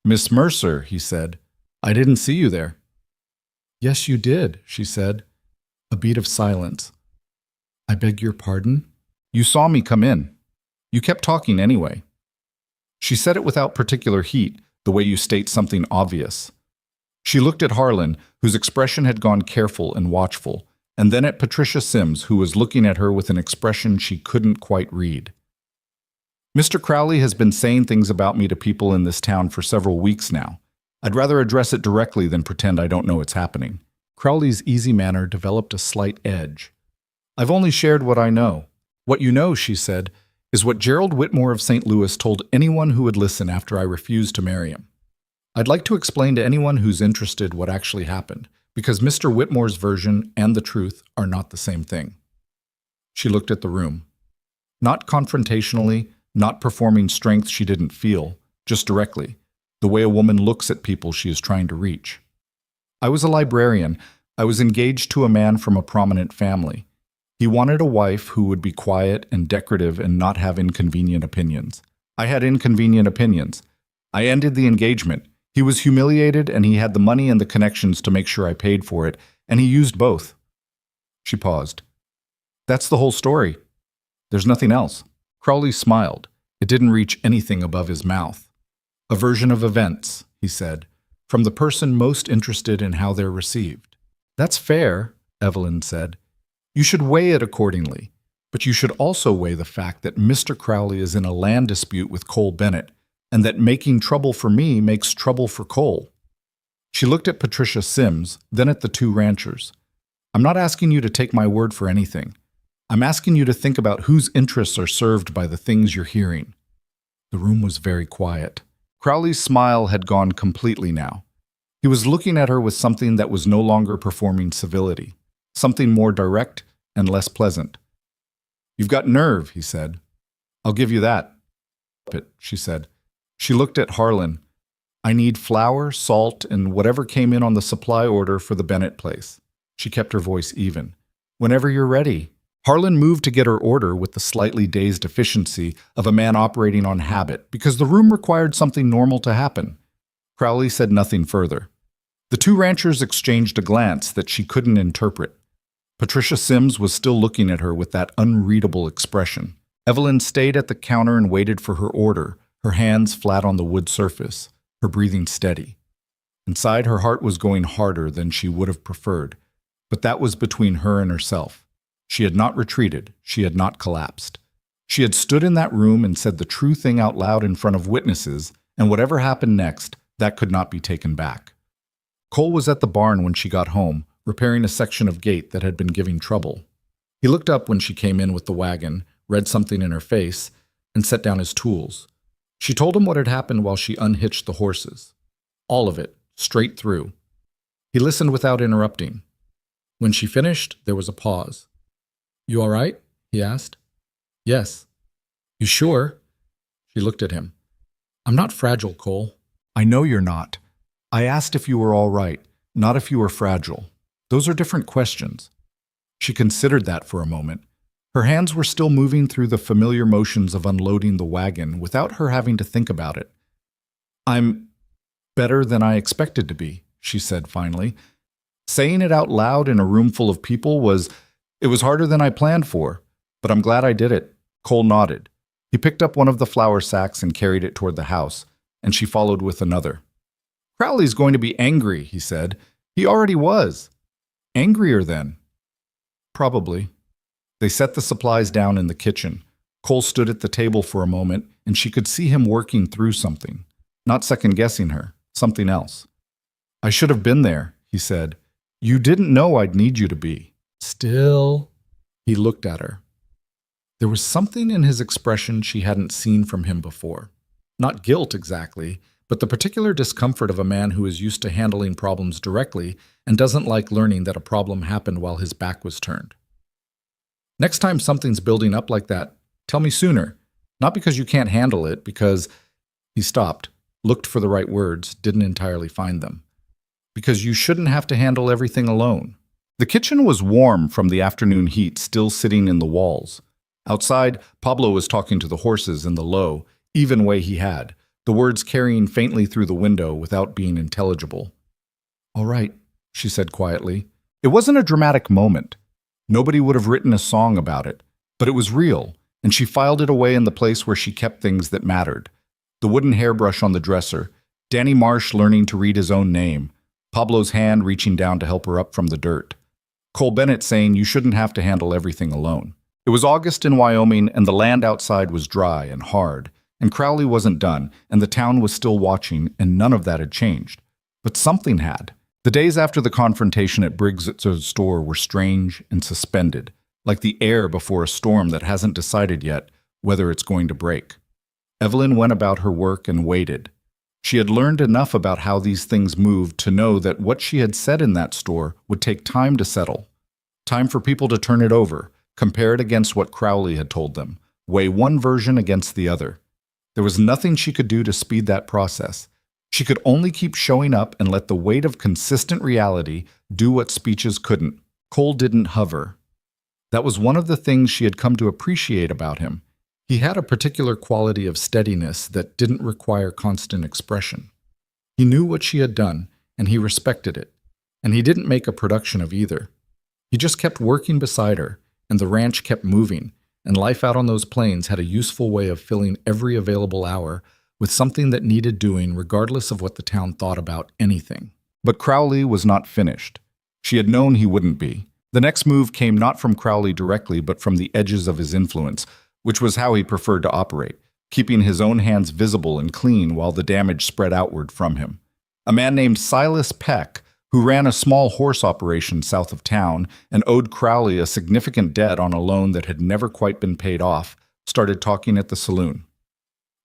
"Miss Mercer," he said, "I didn't see you there." "Yes, you did," she said. A beat of silence. "I beg your pardon?" "You saw me come in. You kept talking anyway." She said it without particular heat, the way you state something obvious. She looked at Harlan, whose expression had gone careful and watchful, and then at Patricia Sims, who was looking at her with an expression she couldn't quite read. "Mr. Crowley has been saying things about me to people in this town for several weeks now. I'd rather address it directly than pretend I don't know it's happening." Crowley's easy manner developed a slight edge. "I've only shared what I know." "What you know," she said, "is what Gerald Whitmore of St. Louis told anyone who would listen after I refused to marry him. I'd like to explain to anyone who's interested what actually happened, because Mr. Whitmore's version and the truth are not the same thing." She looked at the room. Not confrontationally, not performing strength she didn't feel, just directly, the way a woman looks at people she is trying to reach. "I was a librarian. I was engaged to a man from a prominent family. He wanted a wife who would be quiet and decorative and not have inconvenient opinions. I had inconvenient opinions. I ended the engagement. He was humiliated, and he had the money and the connections to make sure I paid for it, and he used both." She paused. "That's the whole story. There's nothing else." Crowley smiled. It didn't reach anything above his mouth. "A version of events," he said, "from the person most interested in how they're received." "That's fair," Evelyn said. "You should weigh it accordingly, but you should also weigh the fact that Mr. Crowley is in a land dispute with Cole Bennett, and that making trouble for me makes trouble for Cole." She looked at Patricia Sims, then at the 2 ranchers. "I'm not asking you to take my word for anything. I'm asking you to think about whose interests are served by the things you're hearing." The room was very quiet. Crowley's smile had gone completely now. He was looking at her with something that was no longer performing civility, something more direct and less pleasant. "You've got nerve," he said. "I'll give you that." She said. She looked at Harlan. "I need flour, salt, and whatever came in on the supply order for the Bennett place." She kept her voice even. "Whenever you're ready." Harlan moved to get her order with the slightly dazed efficiency of a man operating on habit because the room required something normal to happen. Crowley said nothing further. The two ranchers exchanged a glance that she couldn't interpret. Patricia Sims was still looking at her with that unreadable expression. Evelyn stayed at the counter and waited for her order, her hands flat on the wood surface, her breathing steady. Inside, her heart was going harder than she would have preferred, but that was between her and herself. She had not retreated. She had not collapsed. She had stood in that room and said the true thing out loud in front of witnesses, and whatever happened next, that could not be taken back. Cole was at the barn when she got home, repairing a section of gate that had been giving trouble. He looked up when she came in with the wagon, read something in her face, and set down his tools. She told him what had happened while she unhitched the horses. All of it, straight through. He listened without interrupting. When she finished, there was a pause. "You all right?" he asked. "Yes." "You sure?" She looked at him. "I'm not fragile, Cole." "I know you're not. I asked if you were all right, not if you were fragile. Those are different questions." She considered that for a moment. Her hands were still moving through the familiar motions of unloading the wagon without her having to think about it. "I'm better than I expected to be," she said finally. Saying it out loud in a room full of people was harder than I planned for, but I'm glad I did it. Cole nodded. He picked up one of the flour sacks and carried it toward the house, and she followed with another. "Crowley's going to be angry," he said. "He already was." "Angrier then?" "Probably." They set the supplies down in the kitchen. Cole stood at the table for a moment, and she could see him working through something, not second-guessing her, something else. "I should have been there," he said. "You didn't know I'd need you to be." "Still." He looked at her. There was something in his expression she hadn't seen from him before. Not guilt exactly, but the particular discomfort of a man who is used to handling problems directly and doesn't like learning that a problem happened while his back was turned. "Next time something's building up like that, tell me sooner. Not because you can't handle it, because—" He stopped, looked for the right words, didn't entirely find them. "Because you shouldn't have to handle everything alone." The kitchen was warm from the afternoon heat still sitting in the walls. Outside, Pablo was talking to the horses in the low, even way he had, the words carrying faintly through the window without being intelligible. "All right," she said quietly. It wasn't a dramatic moment. Nobody would have written a song about it, but it was real, and she filed it away in the place where she kept things that mattered. The wooden hairbrush on the dresser, Danny Marsh learning to read his own name, Pablo's hand reaching down to help her up from the dirt. Cole Bennett saying you shouldn't have to handle everything alone. It was August in Wyoming, and the land outside was dry and hard, and Crowley wasn't done, and the town was still watching, and none of that had changed. But something had. The days after the confrontation at Briggs' store were strange and suspended, like the air before a storm that hasn't decided yet whether it's going to break. Evelyn went about her work and waited. She had learned enough about how these things moved to know that what she had said in that store would take time to settle. Time for people to turn it over, compare it against what Crowley had told them, weigh one version against the other. There was nothing she could do to speed that process. She could only keep showing up and let the weight of consistent reality do what speeches couldn't. Cole didn't hover. That was one of the things she had come to appreciate about him. He had a particular quality of steadiness that didn't require constant expression. He knew what she had done, and he respected it. And he didn't make a production of either. He just kept working beside her, and the ranch kept moving, and life out on those plains had a useful way of filling every available hour with something that needed doing regardless of what the town thought about anything. But Crowley was not finished. She had known he wouldn't be. The next move came not from Crowley directly, but from the edges of his influence, which was how he preferred to operate, keeping his own hands visible and clean while the damage spread outward from him. A man named Silas Peck, who ran a small horse operation south of town and owed Crowley a significant debt on a loan that had never quite been paid off, started talking at the saloon.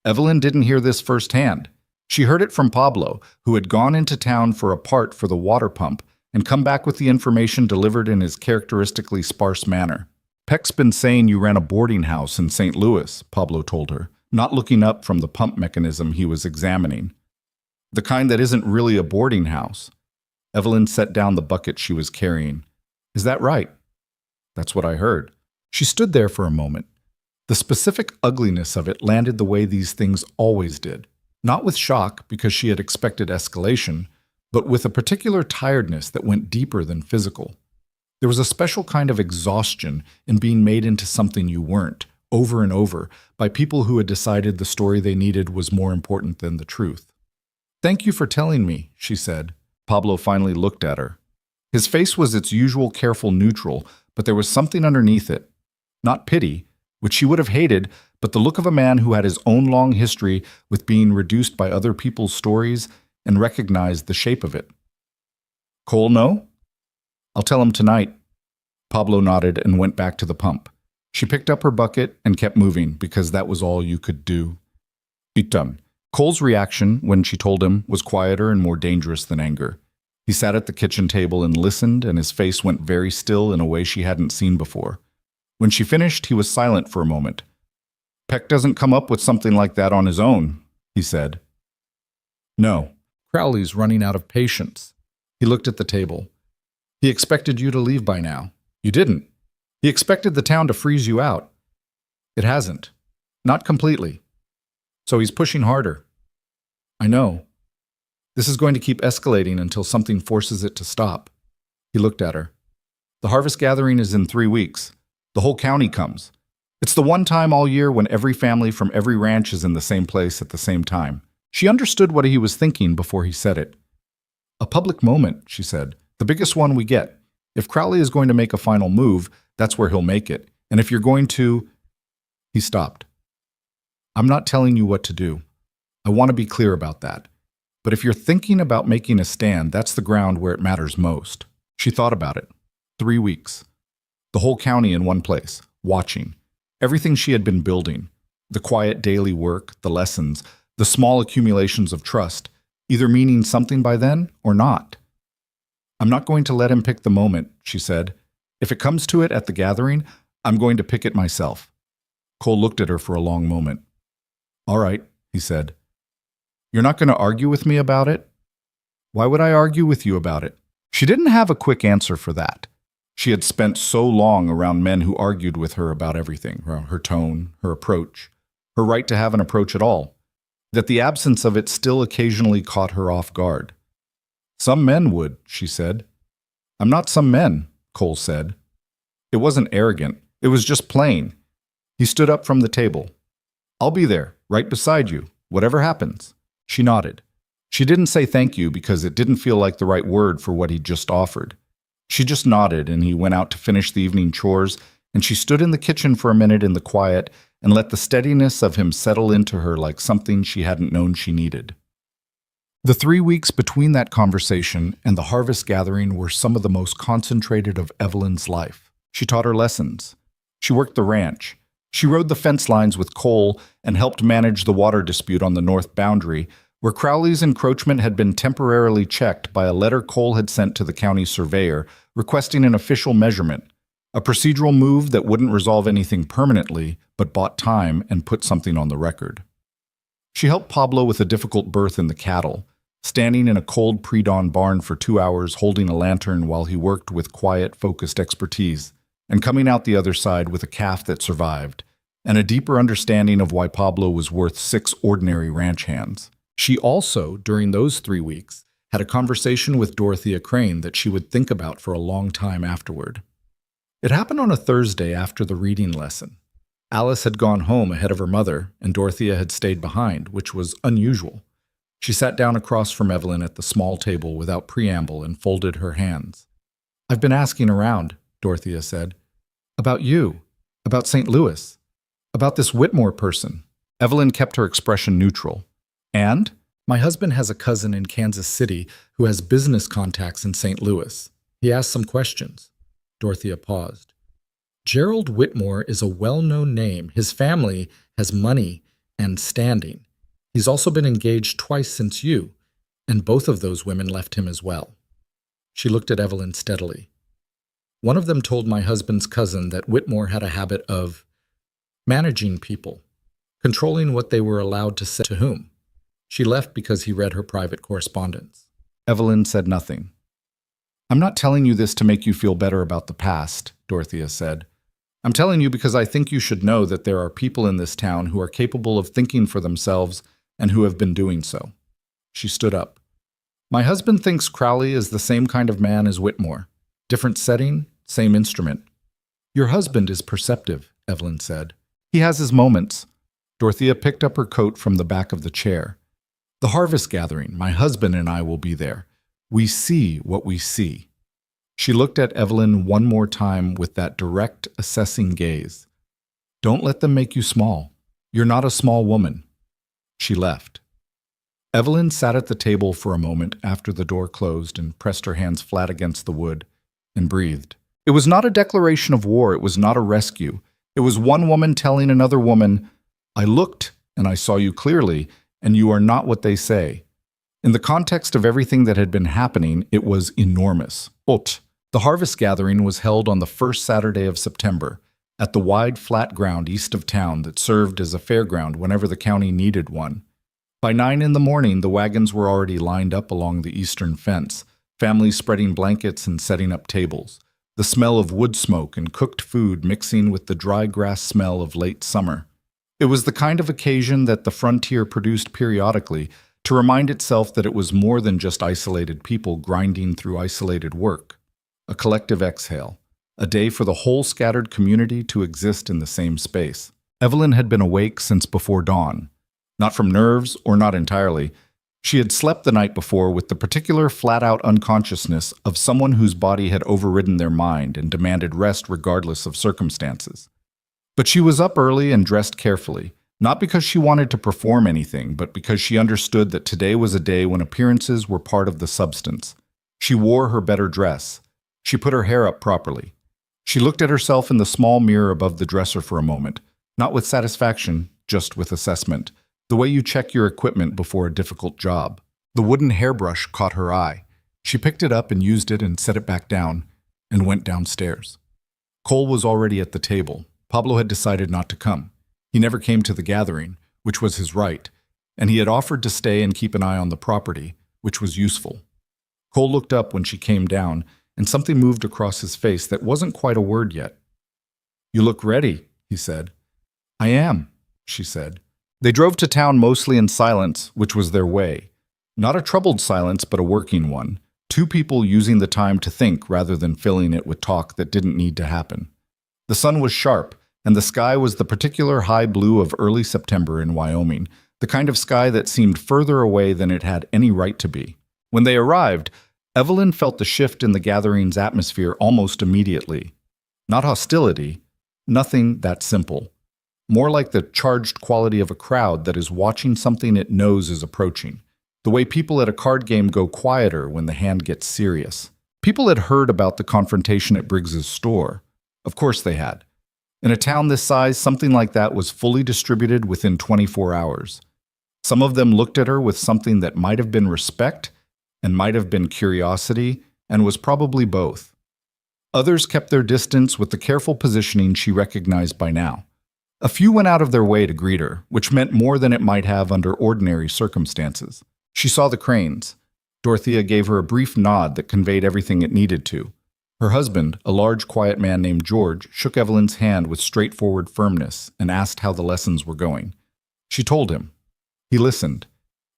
Evelyn didn't hear this firsthand. She heard it from Pablo, who had gone into town for a part for the water pump and come back with the information delivered in his characteristically sparse manner. Peck's been saying you ran a boarding house in St. Louis, Pablo told her, not looking up from the pump mechanism he was examining. The kind that isn't really a boarding house. Evelyn set down the bucket she was carrying. Is that right? That's what I heard. She stood there for a moment. The specific ugliness of it landed the way these things always did. Not with shock, because she had expected escalation, but with a particular tiredness that went deeper than physical. There was a special kind of exhaustion in being made into something you weren't, over and over, by people who had decided the story they needed was more important than the truth. Thank you for telling me, she said. Pablo finally looked at her. His face was its usual careful neutral, but there was something underneath it. Not pity, which she would have hated, but the look of a man who had his own long history with being reduced by other people's stories and recognized the shape of it. Cole, no? I'll tell him tonight. Pablo nodded and went back to the pump. She picked up her bucket and kept moving because that was all you could do. Itam. Cole's reaction when she told him was quieter and more dangerous than anger. He sat at the kitchen table and listened, and his face went very still in a way she hadn't seen before. When she finished, he was silent for a moment. Peck doesn't come up with something like that on his own, he said. No. Crowley's running out of patience. He looked at the table. He expected you to leave by now. You didn't. He expected the town to freeze you out. It hasn't. Not completely. So he's pushing harder. I know. This is going to keep escalating until something forces it to stop. He looked at her. The harvest gathering is in 3 weeks. The whole county comes. It's the one time all year when every family from every ranch is in the same place at the same time. She understood what he was thinking before he said it. A public moment, she said. The biggest one we get. If Crowley is going to make a final move, that's where he'll make it. And if you're going to... He stopped. I'm not telling you what to do. I want to be clear about that. But if you're thinking about making a stand, that's the ground where it matters most. She thought about it. 3 weeks. The whole county in one place, watching. Everything she had been building. The quiet daily work, the lessons, the small accumulations of trust, either meaning something by then or not. I'm not going to let him pick the moment, she said. If it comes to it at the gathering, I'm going to pick it myself. Cole looked at her for a long moment. All right, he said. You're not going to argue with me about it? Why would I argue with you about it? She didn't have a quick answer for that. She had spent so long around men who argued with her about everything, her tone, her approach, her right to have an approach at all, that the absence of it still occasionally caught her off guard. Some men would, she said. I'm not some men, Cole said. It wasn't arrogant. It was just plain. He stood up from the table. I'll be there, right beside you, whatever happens. She nodded. She didn't say thank you because it didn't feel like the right word for what he'd just offered. She just nodded, and he went out to finish the evening chores, and she stood in the kitchen for a minute in the quiet and let the steadiness of him settle into her like something she hadn't known she needed. The 3 weeks between that conversation and the harvest gathering were some of the most concentrated of Evelyn's life. She taught her lessons. She worked the ranch. She rode the fence lines with Cole and helped manage the water dispute on the north boundary, where Crowley's encroachment had been temporarily checked by a letter Cole had sent to the county surveyor requesting an official measurement, a procedural move that wouldn't resolve anything permanently, but bought time and put something on the record. She helped Pablo with a difficult birth in the cattle, standing in a cold pre-dawn barn for 2 hours holding a lantern while he worked with quiet, focused expertise, and coming out the other side with a calf that survived, and a deeper understanding of why Pablo was worth 6 ordinary ranch hands. She also, during those 3 weeks, had a conversation with Dorothea Crane that she would think about for a long time afterward. It happened on a Thursday after the reading lesson. Alice had gone home ahead of her mother, and Dorothea had stayed behind, which was unusual. She sat down across from Evelyn at the small table without preamble and folded her hands. I've been asking around, Dorothea said. About you, about St. Louis, about this Whitmore person. Evelyn kept her expression neutral. And my husband has a cousin in Kansas City who has business contacts in St. Louis. He asked some questions. Dorothea paused. Gerald Whitmore is a well-known name. His family has money and standing. He's also been engaged twice since you, and both of those women left him as well. She looked at Evelyn steadily. One of them told my husband's cousin that Whitmore had a habit of managing people, controlling what they were allowed to say to whom. She left because he read her private correspondence. Evelyn said nothing. I'm not telling you this to make you feel better about the past, Dorothea said. I'm telling you because I think you should know that there are people in this town who are capable of thinking for themselves and who have been doing so. She stood up. My husband thinks Crowley is the same kind of man as Whitmore. Different setting, same instrument. Your husband is perceptive, Evelyn said. He has his moments. Dorothea picked up her coat from the back of the chair. The harvest gathering, my husband and I will be there. We see what we see. She looked at Evelyn one more time with that direct, assessing gaze. Don't let them make you small. You're not a small woman. She left. Evelyn sat at the table for a moment after the door closed and pressed her hands flat against the wood and breathed. It was not a declaration of war. It was not a rescue. It was one woman telling another woman, I looked and I saw you clearly, and you are not what they say. In the context of everything that had been happening, it was enormous. The harvest gathering was held on the first Saturday of September at the wide, flat ground east of town that served as a fairground whenever the county needed one. By 9 in the morning, the wagons were already lined up along the eastern fence, families spreading blankets and setting up tables, the smell of wood smoke and cooked food mixing with the dry grass smell of late summer. It was the kind of occasion that the frontier produced periodically to remind itself that it was more than just isolated people grinding through isolated work. A collective exhale, a day for the whole scattered community to exist in the same space. Evelyn had been awake since before dawn. Not from nerves, or not entirely. She had slept the night before with the particular flat-out unconsciousness of someone whose body had overridden their mind and demanded rest regardless of circumstances. But she was up early and dressed carefully, not because she wanted to perform anything, but because she understood that today was a day when appearances were part of the substance. She wore her better dress. She put her hair up properly. She looked at herself in the small mirror above the dresser for a moment, not with satisfaction, just with assessment. The way you check your equipment before a difficult job. The wooden hairbrush caught her eye. She picked it up and used it and set it back down, and went downstairs. Cole was already at the table. Pablo had decided not to come. He never came to the gathering, which was his right, and he had offered to stay and keep an eye on the property, which was useful. Cole looked up when she came down, and something moved across his face that wasn't quite a word yet. You look ready, he said. I am, she said. They drove to town mostly in silence, which was their way. Not a troubled silence, but a working one. Two people using the time to think rather than filling it with talk that didn't need to happen. The sun was sharp, and the sky was the particular high blue of early September in Wyoming, the kind of sky that seemed further away than it had any right to be. When they arrived, Evelyn felt the shift in the gathering's atmosphere almost immediately. Not hostility, nothing that simple. More like the charged quality of a crowd that is watching something it knows is approaching. The way people at a card game go quieter when the hand gets serious. People had heard about the confrontation at Briggs's store. Of course they had. In a town this size, something like that was fully distributed within 24 hours. Some of them looked at her with something that might have been respect and might have been curiosity, and was probably both. Others kept their distance with the careful positioning she recognized by now. A few went out of their way to greet her, which meant more than it might have under ordinary circumstances. She saw the cranes. Dorothea gave her a brief nod that conveyed everything it needed to. Her husband, a large, quiet man named George, shook Evelyn's hand with straightforward firmness and asked how the lessons were going. She told him. He listened.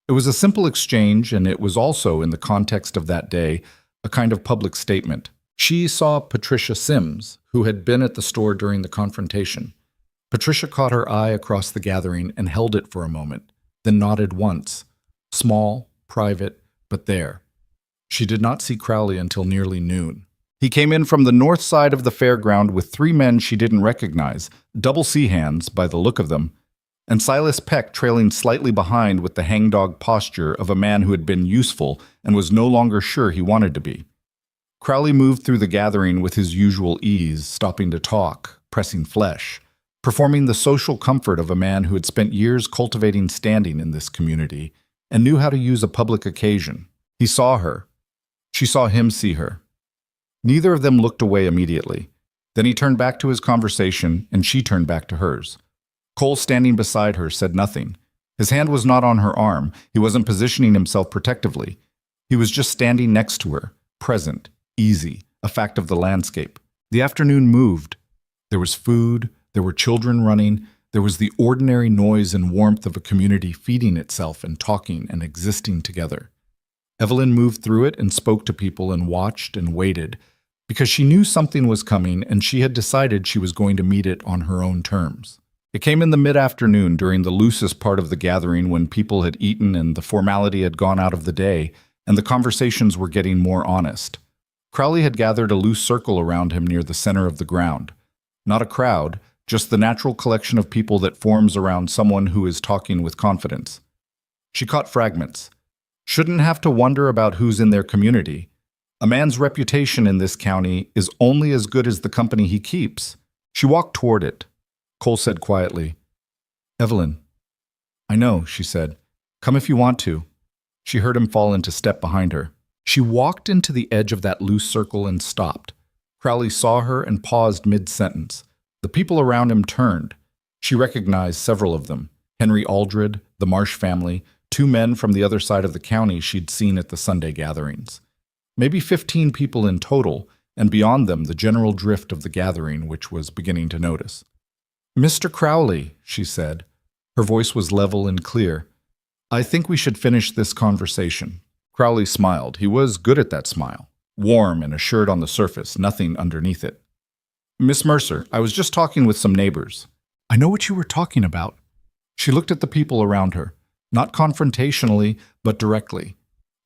It was a simple exchange, and it was also, in the context of that day, a kind of public statement. She saw Patricia Sims, who had been at the store during the confrontation. Patricia caught her eye across the gathering and held it for a moment, then nodded once. Small, private, but there. She did not see Crowley until nearly noon. He came in from the north side of the fairground with 3 men she didn't recognize, double C hands by the look of them, and Silas Peck trailing slightly behind with the hangdog posture of a man who had been useful and was no longer sure he wanted to be. Crowley moved through the gathering with his usual ease, stopping to talk, pressing flesh. performing the social comfort of a man who had spent years cultivating standing in this community and knew how to use a public occasion. He saw her. She saw him see her. Neither of them looked away immediately. Then he turned back to his conversation, and she turned back to hers. Cole, standing beside her, said nothing. His hand was not on her arm. He wasn't positioning himself protectively. He was just standing next to her, present, easy, a fact of the landscape. The afternoon moved. There was food, there were children running, there was the ordinary noise and warmth of a community feeding itself and talking and existing together. Evelyn moved through it and spoke to people and watched and waited, because she knew something was coming and she had decided she was going to meet it on her own terms. It came in the mid-afternoon during the loosest part of the gathering when people had eaten and the formality had gone out of the day and the conversations were getting more honest. Crowley had gathered a loose circle around him near the center of the ground. Not a crowd, just the natural collection of people that forms around someone who is talking with confidence. She caught fragments. Shouldn't have to wonder about who's in their community. A man's reputation in this county is only as good as the company he keeps. She walked toward it. Cole said quietly, "Evelyn." "I know," she said. "Come if you want to." She heard him fall into step behind her. She walked into the edge of that loose circle and stopped. Crowley saw her and paused mid-sentence. The people around him turned. She recognized several of them. Henry Aldred, the Marsh family, 2 men from the other side of the county she'd seen at the Sunday gatherings. Maybe 15 people in total, and beyond them the general drift of the gathering, which was beginning to notice. "Mr. Crowley," she said. Her voice was level and clear. "I think we should finish this conversation." Crowley smiled. He was good at that smile. Warm and assured on the surface, nothing underneath it. "Miss Mercer, I was just talking with some neighbors." "I know what you were talking about." She looked at the people around her, not confrontationally, but directly.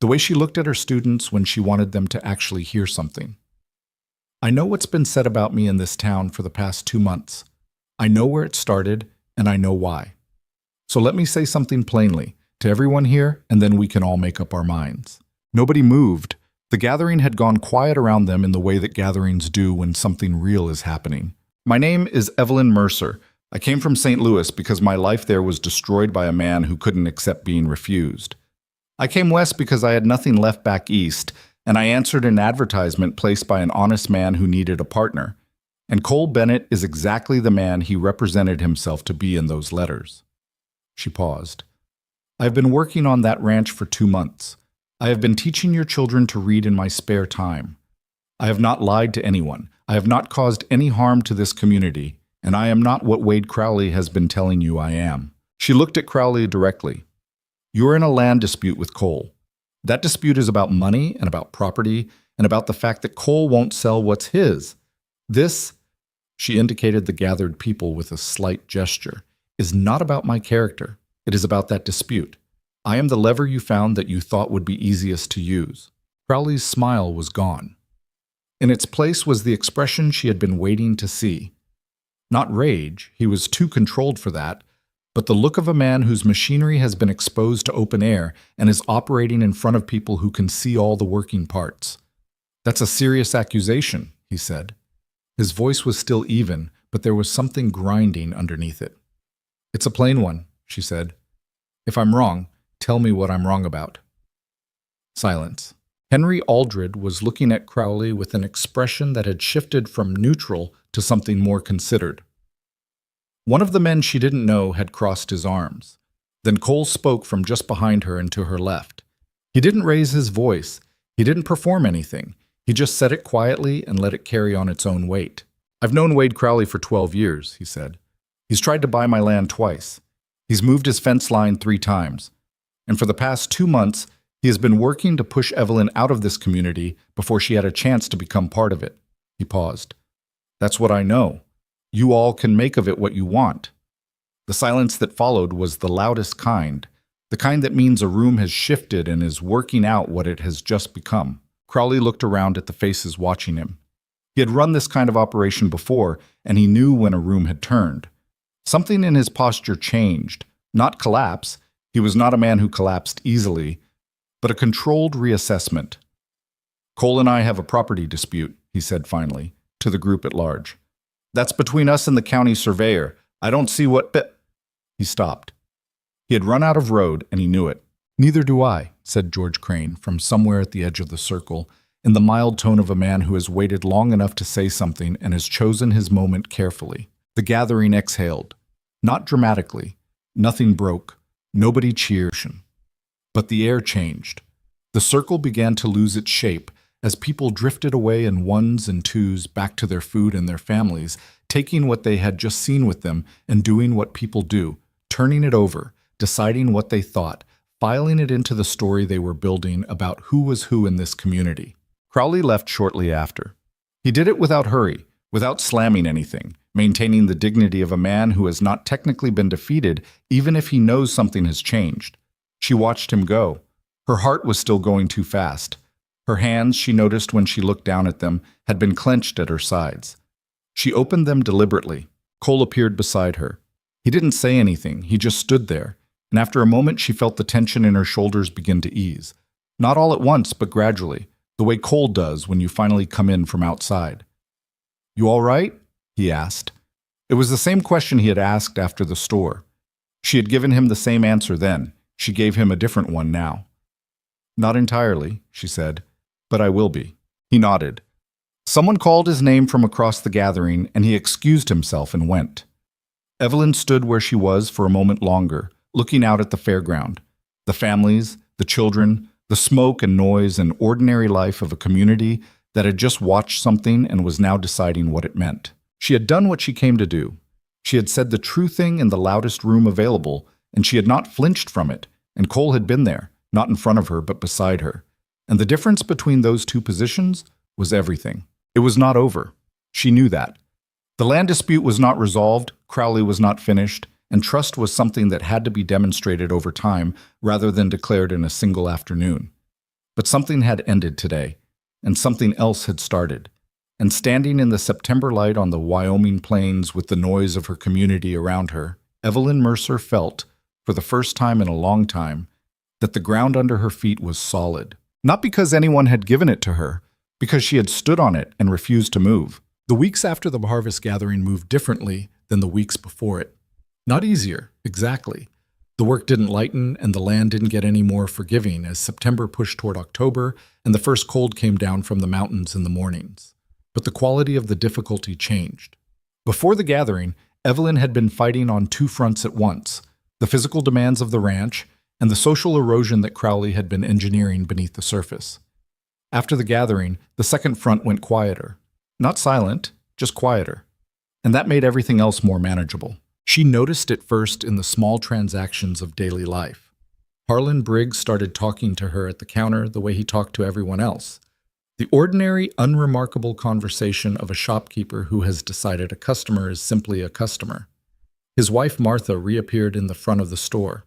The way she looked at her students when she wanted them to actually hear something. "I know what's been said about me in this town for the past 2 months. I know where it started, and I know why. So let me say something plainly to everyone here, and then we can all make up our minds." Nobody moved. The gathering had gone quiet around them in the way that gatherings do when something real is happening. "My name is Evelyn Mercer. I came from St. Louis because my life there was destroyed by a man who couldn't accept being refused. I came west because I had nothing left back east, and I answered an advertisement placed by an honest man who needed a partner. And Cole Bennett is exactly the man he represented himself to be in those letters." She paused. "I have been working on that ranch for 2 months. I have been teaching your children to read in my spare time. I have not lied to anyone. I have not caused any harm to this community, and I am not what Wade Crowley has been telling you I am." She looked at Crowley directly. "You are in a land dispute with Cole. That dispute is about money and about property and about the fact that Cole won't sell what's his. This," she indicated the gathered people with a slight gesture, "is not about my character. It is about that dispute. I am the lever you found that you thought would be easiest to use." Crowley's smile was gone. In its place was the expression she had been waiting to see. Not rage, he was too controlled for that, but the look of a man whose machinery has been exposed to open air and is operating in front of people who can see all the working parts. "That's a serious accusation," he said. His voice was still even, but there was something grinding underneath it. "It's a plain one," she said. "If I'm wrong, tell me what I'm wrong about." Silence. Henry Aldred was looking at Crowley with an expression that had shifted from neutral to something more considered. One of the men she didn't know had crossed his arms. Then Cole spoke from just behind her and to her left. He didn't raise his voice. He didn't perform anything. He just said it quietly and let it carry on its own weight. "I've known Wade Crowley for 12 years, he said. "He's tried to buy my land twice. He's moved his fence line 3 times. And for the past 2 months, he has been working to push Evelyn out of this community before she had a chance to become part of it." He paused. "That's what I know. You all can make of it what you want." The silence that followed was the loudest kind, the kind that means a room has shifted and is working out what it has just become. Crowley looked around at the faces watching him. He had run this kind of operation before, and he knew when a room had turned. Something in his posture changed, not collapse. He was not a man who collapsed easily, but a controlled reassessment. "Cole and I have a property dispute," he said finally, to the group at large. "That's between us and the county surveyor, I don't see what He stopped. He had run out of road, and he knew it. Neither do I, said George Crane from somewhere at the edge of the circle, in the mild tone of a man who has waited long enough to say something and has chosen his moment carefully. The gathering exhaled. Not dramatically. Nothing broke. Nobody cheered. But the air changed. The circle began to lose its shape as people drifted away in ones and twos back to their food and their families, taking what they had just seen with them and doing what people do, turning it over, deciding what they thought, filing it into the story they were building about who was who in this community. Crowley left shortly after. He did it without hurry, without slamming anything, maintaining the dignity of a man who has not technically been defeated, even if he knows something has changed. She watched him go. Her heart was still going too fast. Her hands, she noticed when she looked down at them, had been clenched at her sides. She opened them deliberately. Cole appeared beside her. He didn't say anything, he just stood there, and after a moment she felt the tension in her shoulders begin to ease. Not all at once, but gradually, the way Cole does when you finally come in from outside. "You all right?" he asked. It was the same question he had asked after the store. She had given him the same answer then. She gave him a different one now. "Not entirely," she said, "but I will be." He nodded. Someone called his name from across the gathering, and he excused himself and went. Evelyn stood where she was for a moment longer, looking out at the fairground. The families, the children, the smoke and noise and ordinary life of a community that had just watched something and was now deciding what it meant. She had done what she came to do. She had said the true thing in the loudest room available, and she had not flinched from it, and Cole had been there, not in front of her but beside her. And the difference between those two positions was everything. It was not over. She knew that. The land dispute was not resolved, Crowley was not finished, and trust was something that had to be demonstrated over time rather than declared in a single afternoon. But something had ended today, and something else had started. And standing in the September light on the Wyoming plains with the noise of her community around her, Evelyn Mercer felt, for the first time in a long time, that the ground under her feet was solid. Not because anyone had given it to her, because she had stood on it and refused to move. The weeks after the harvest gathering moved differently than the weeks before it. Not easier, exactly. The work didn't lighten and the land didn't get any more forgiving as September pushed toward October and the first cold came down from the mountains in the mornings. But the quality of the difficulty changed. Before the gathering, Evelyn had been fighting on two fronts at once, the physical demands of the ranch and the social erosion that Crowley had been engineering beneath the surface. After the gathering, the second front went quieter. Not silent, just quieter. And that made everything else more manageable. She noticed it first in the small transactions of daily life. Harlan Briggs started talking to her at the counter the way he talked to everyone else. The ordinary, unremarkable conversation of a shopkeeper who has decided a customer is simply a customer. His wife Martha reappeared in the front of the store.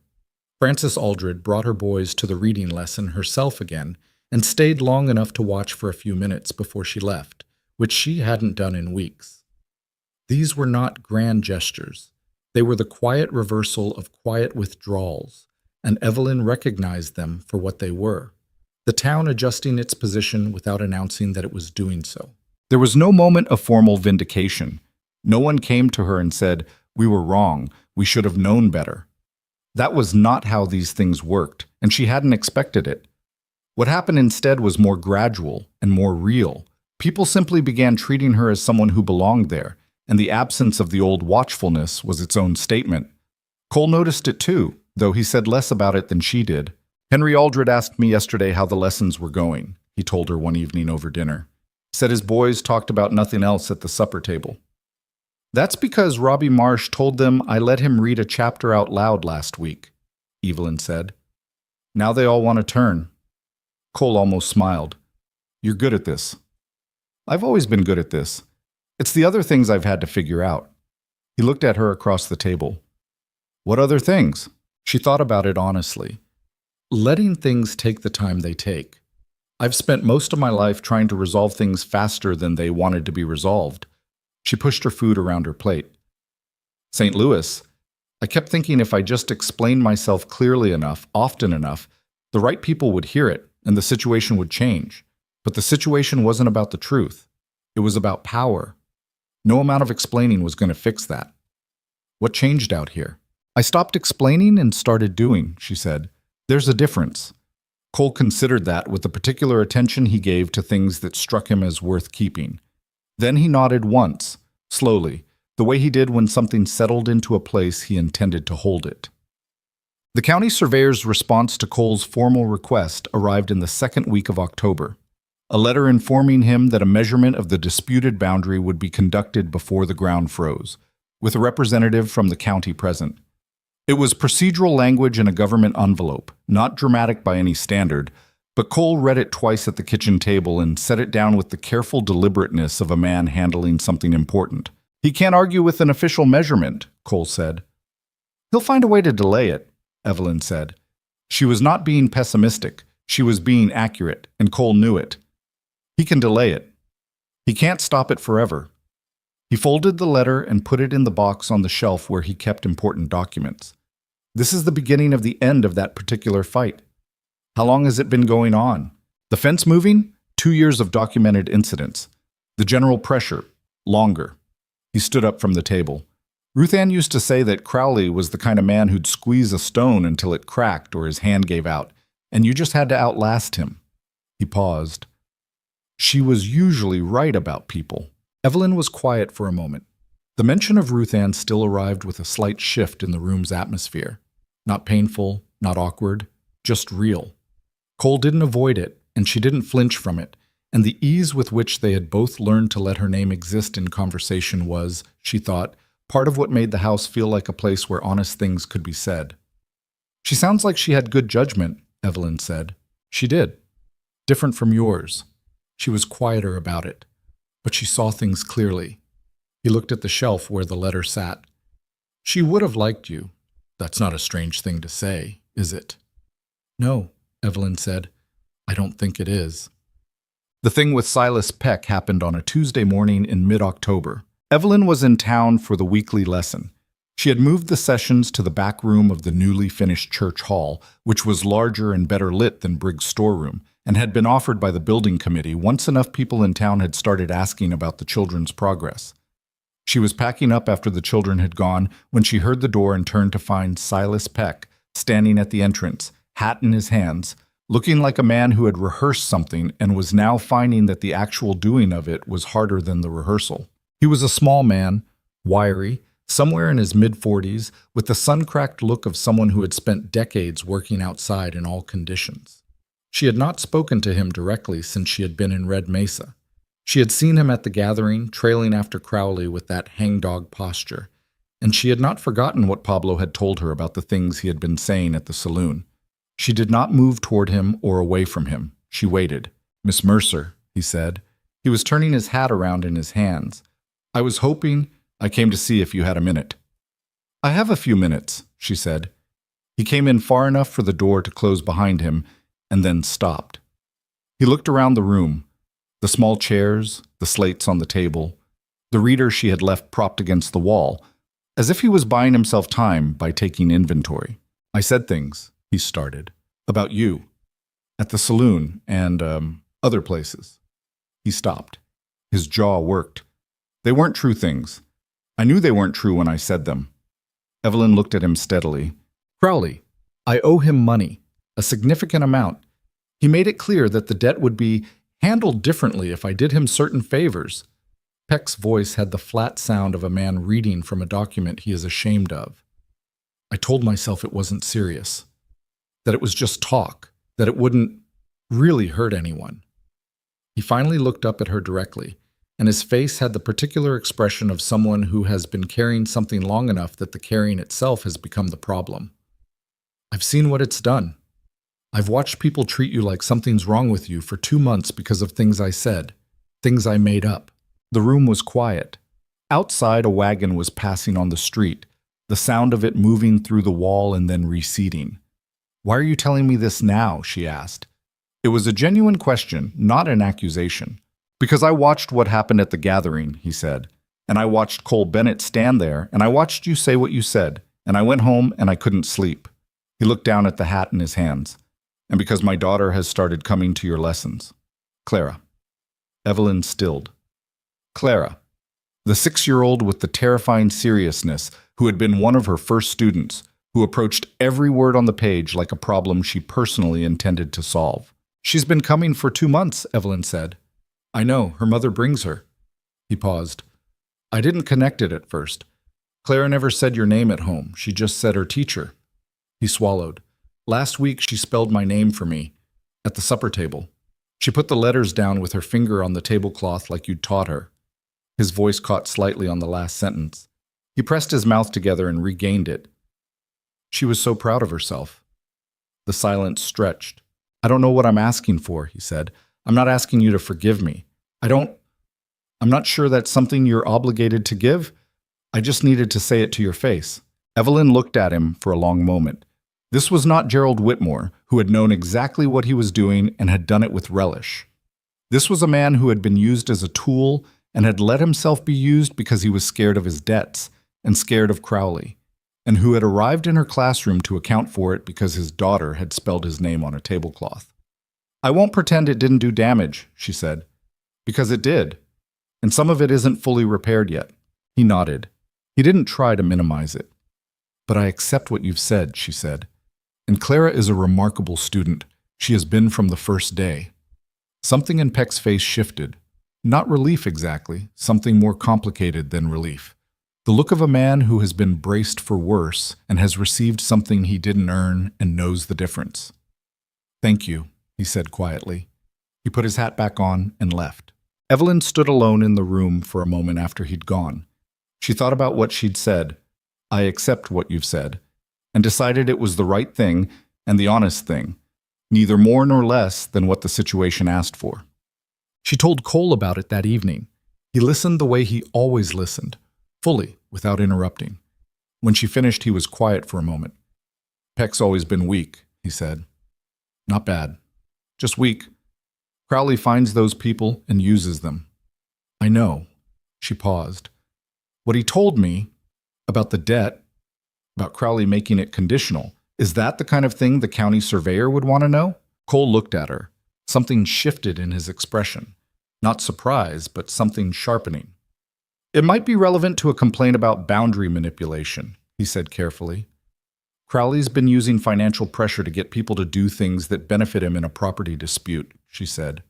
Frances Aldred brought her boys to the reading lesson herself again and stayed long enough to watch for a few minutes before she left, which she hadn't done in weeks. These were not grand gestures. They were the quiet reversal of quiet withdrawals, and Evelyn recognized them for what they were. The town adjusting its position without announcing that it was doing so. There was no moment of formal vindication. No one came to her and said, "We were wrong, we should have known better." That was not how these things worked, and she hadn't expected it. What happened instead was more gradual and more real. People simply began treating her as someone who belonged there, and the absence of the old watchfulness was its own statement. Cole noticed it too, though he said less about it than she did. "Henry Aldred asked me yesterday how the lessons were going," he told her one evening over dinner. Said his boys talked about nothing else at the supper table. "That's because Robbie Marsh told them I let him read a chapter out loud last week," Evelyn said. "Now they all want to turn." Cole almost smiled. "You're good at this." "I've always been good at this. It's the other things I've had to figure out." He looked at her across the table. "What other things?" She thought about it honestly. Letting things take the time they take. I've spent most of my life trying to resolve things faster than they wanted to be resolved. She pushed her food around her plate. "St. Louis. I kept thinking if I just explained myself clearly enough, often enough, the right people would hear it and the situation would change. But the situation wasn't about the truth. It was about power. No amount of explaining was going to fix that." What changed out here? I stopped explaining and started doing, she said. There's a difference. Cole considered that with the particular attention he gave to things that struck him as worth keeping. Then he nodded once, slowly, the way he did when something settled into a place he intended to hold it. The county surveyor's response to Cole's formal request arrived in the second week of October. A letter informing him that a measurement of the disputed boundary would be conducted before the ground froze, with a representative from the county present. It was procedural language in a government envelope, not dramatic by any standard, but Cole read it twice at the kitchen table and set it down with the careful deliberateness of a man handling something important. He can't argue with an official measurement, Cole said. He'll find a way to delay it, Evelyn said. She was not being pessimistic. She was being accurate, and Cole knew it. He can delay it. He can't stop it forever. He folded the letter and put it in the box on the shelf where he kept important documents. This is the beginning of the end of that particular fight. How long has it been going on? The fence moving? 2 years of documented incidents. The general pressure? Longer. He stood up from the table. Ruth Ann used to say that Crowley was the kind of man who'd squeeze a stone until it cracked or his hand gave out, and you just had to outlast him. He paused. She was usually right about people. Evelyn was quiet for a moment. The mention of Ruth Ann still arrived with a slight shift in the room's atmosphere. Not painful, not awkward, just real. Cole didn't avoid it, and she didn't flinch from it, and the ease with which they had both learned to let her name exist in conversation was, she thought, part of what made the house feel like a place where honest things could be said. She sounds like she had good judgment, Evelyn said. She did. Different from yours. She was quieter about it, but she saw things clearly. He looked at the shelf where the letter sat. She would have liked you. That's not a strange thing to say, is it? No, Evelyn said. I don't think it is. The thing with Silas Peck happened on a Tuesday morning in mid-October. Evelyn was in town for the weekly lesson. She had moved the sessions to the back room of the newly finished church hall, which was larger and better lit than Briggs' storeroom, and had been offered by the building committee once enough people in town had started asking about the children's progress. She was packing up after the children had gone when she heard the door and turned to find Silas Peck standing at the entrance, hat in his hands, looking like a man who had rehearsed something and was now finding that the actual doing of it was harder than the rehearsal. He was a small man, wiry, somewhere in his mid-40s, with the sun-cracked look of someone who had spent decades working outside in all conditions. She had not spoken to him directly since she had been in Red Mesa. She had seen him at the gathering, trailing after Crowley with that hangdog posture, and she had not forgotten what Pablo had told her about the things he had been saying at the saloon. She did not move toward him or away from him. She waited. Miss Mercer, he said. He was turning his hat around in his hands. I was hoping I came to see if you had a minute. I have a few minutes, she said. He came in far enough for the door to close behind him and then stopped. He looked around the room. The small chairs, the slates on the table, the reader she had left propped against the wall, as if he was buying himself time by taking inventory. I said things, he started, about you, at the saloon and, other places. He stopped. His jaw worked. They weren't true things. I knew they weren't true when I said them. Evelyn looked at him steadily. Crowley, I owe him money, a significant amount. He made it clear that the debt would be handled differently if I did him certain favors. Peck's voice had the flat sound of a man reading from a document he is ashamed of. I told myself it wasn't serious, that it was just talk, that it wouldn't really hurt anyone. He finally looked up at her directly, and his face had the particular expression of someone who has been carrying something long enough that the carrying itself has become the problem. I've seen what it's done. I've watched people treat you like something's wrong with you for 2 months because of things I said, things I made up. The room was quiet. Outside, a wagon was passing on the street, the sound of it moving through the wall and then receding. Why are you telling me this now? She asked. It was a genuine question, not an accusation. Because I watched what happened at the gathering, he said, and I watched Cole Bennett stand there, and I watched you say what you said, and I went home and I couldn't sleep. He looked down at the hat in his hands. And because my daughter has started coming to your lessons. Clara. Evelyn stilled. Clara. The 6-year-old with the terrifying seriousness who had been one of her first students, who approached every word on the page like a problem she personally intended to solve. "She's been coming for 2 months," Evelyn said. "I know, her mother brings her." He paused. "I didn't connect it at first. Clara never said your name at home. She just said her teacher." He swallowed. "Last week she spelled my name for me, at the supper table. She put the letters down with her finger on the tablecloth like you'd taught her." His voice caught slightly on the last sentence. He pressed his mouth together and regained it. "She was so proud of herself." The silence stretched. "I don't know what I'm asking for," he said. "I'm not asking you to forgive me. I'm not sure that's something you're obligated to give. I just needed to say it to your face." Evelyn looked at him for a long moment. This was not Gerald Whitmore, who had known exactly what he was doing and had done it with relish. This was a man who had been used as a tool and had let himself be used because he was scared of his debts and scared of Crowley, and who had arrived in her classroom to account for it because his daughter had spelled his name on a tablecloth. "I won't pretend it didn't do damage," she said, "because it did, and some of it isn't fully repaired yet." He nodded. He didn't try to minimize it. "But I accept what you've said," she said. "And Clara is a remarkable student. She has been from the first day." Something in Peck's face shifted. Not relief exactly, something more complicated than relief. The look of a man who has been braced for worse and has received something he didn't earn and knows the difference. "Thank you," he said quietly. He put his hat back on and left. Evelyn stood alone in the room for a moment after he'd gone. She thought about what she'd said, "I accept what you've said," and decided it was the right thing and the honest thing, neither more nor less than what the situation asked for. She told Cole about it that evening. He listened the way he always listened, fully, without interrupting. When she finished, he was quiet for a moment. "Peck's always been weak," he said. "Not bad. Just weak. Crowley finds those people and uses them." "I know." She paused. "What he told me about the debt, about Crowley making it conditional, is that the kind of thing the county surveyor would want to know?" Cole looked at her. Something shifted in his expression. Not surprise, but something sharpening. "It might be relevant to a complaint about boundary manipulation," he said carefully. "Crowley's been using financial pressure to get people to do things that benefit him in a property dispute," she said.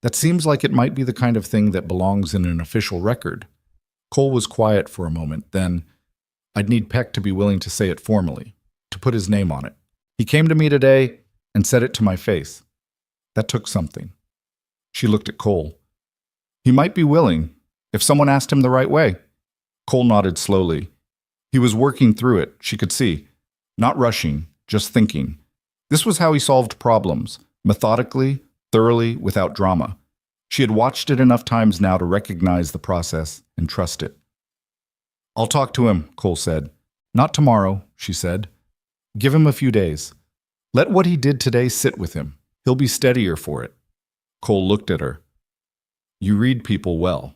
"That seems like it might be the kind of thing that belongs in an official record." Cole was quiet for a moment, then, "I'd need Peck to be willing to say it formally, to put his name on it. He came to me today and said it to my face. That took something." She looked at Cole. "He might be willing, if someone asked him the right way." Cole nodded slowly. He was working through it, she could see. Not rushing, just thinking. This was how he solved problems, methodically, thoroughly, without drama. She had watched it enough times now to recognize the process and trust it. "I'll talk to him," Cole said. "Not tomorrow," she said. "Give him a few days. Let what he did today sit with him. He'll be steadier for it." Cole looked at her. "You read people well."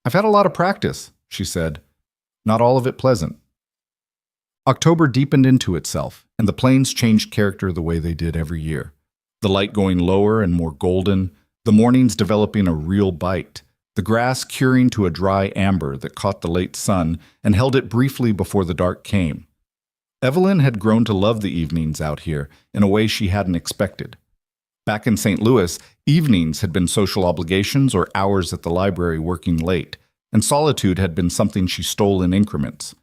"I've had a lot of practice," she said. "Not all of it pleasant." October deepened into itself, and the plains changed character the way they did every year. The light going lower and more golden, the mornings developing a real bite, the grass curing to a dry amber that caught the late sun and held it briefly before the dark came. Evelyn had grown to love the evenings out here in a way she hadn't expected. Back in St. Louis, evenings had been social obligations or hours at the library working late, and solitude had been something she stole in increments.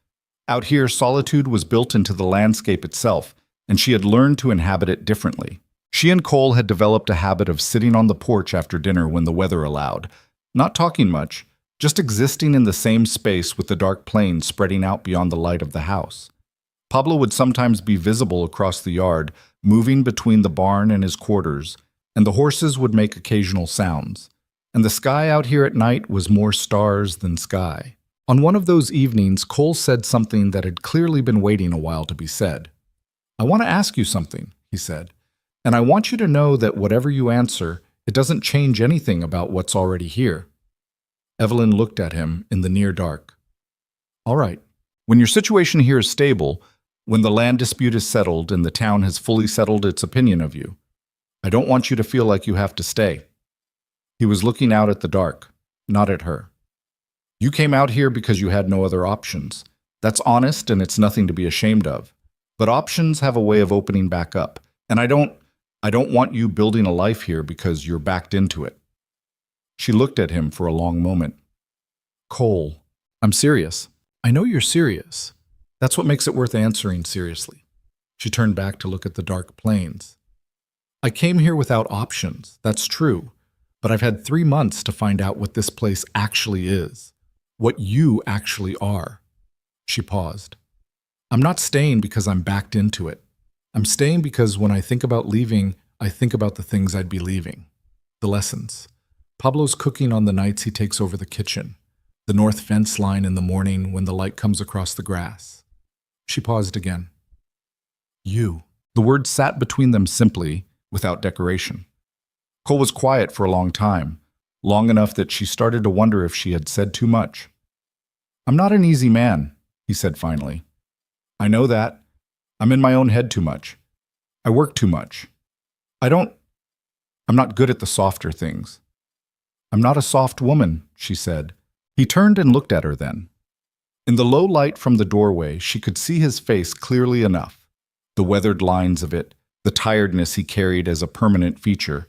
Out here, solitude was built into the landscape itself, and she had learned to inhabit it differently. She and Cole had developed a habit of sitting on the porch after dinner when the weather allowed, not talking much, just existing in the same space with the dark plains spreading out beyond the light of the house. Pablo would sometimes be visible across the yard, moving between the barn and his quarters, and the horses would make occasional sounds. And the sky out here at night was more stars than sky. On one of those evenings, Cole said something that had clearly been waiting a while to be said. "I want to ask you something," he said, "and I want you to know that whatever you answer, it doesn't change anything about what's already here." Evelyn looked at him in the near dark. "All right. When your situation here is stable, when the land dispute is settled and the town has fully settled its opinion of you, I don't want you to feel like you have to stay." He was looking out at the dark, not at her. You came out here because you had no other options. That's honest and it's nothing to be ashamed of. But options have a way of opening back up. And I don't want you building a life here because you're backed into it. She looked at him for a long moment. Cole, I'm serious. I know you're serious. That's what makes it worth answering seriously. She turned back to look at the dark plains. I came here without options, that's true. But I've had 3 months to find out what this place actually is. What you actually are. She paused. I'm not staying because I'm backed into it. I'm staying because when I think about leaving, I think about the things I'd be leaving. The lessons. Pablo's cooking on the nights he takes over the kitchen. The north fence line in the morning when the light comes across the grass. She paused again. You. The word sat between them simply, without decoration. Cole was quiet for a long time, long enough that she started to wonder if she had said too much. I'm not an easy man, he said finally. I know that. I'm in my own head too much. I work too much. I'm not good at the softer things. I'm not a soft woman, she said. He turned and looked at her then. In the low light from the doorway, she could see his face clearly enough, the weathered lines of it, the tiredness he carried as a permanent feature,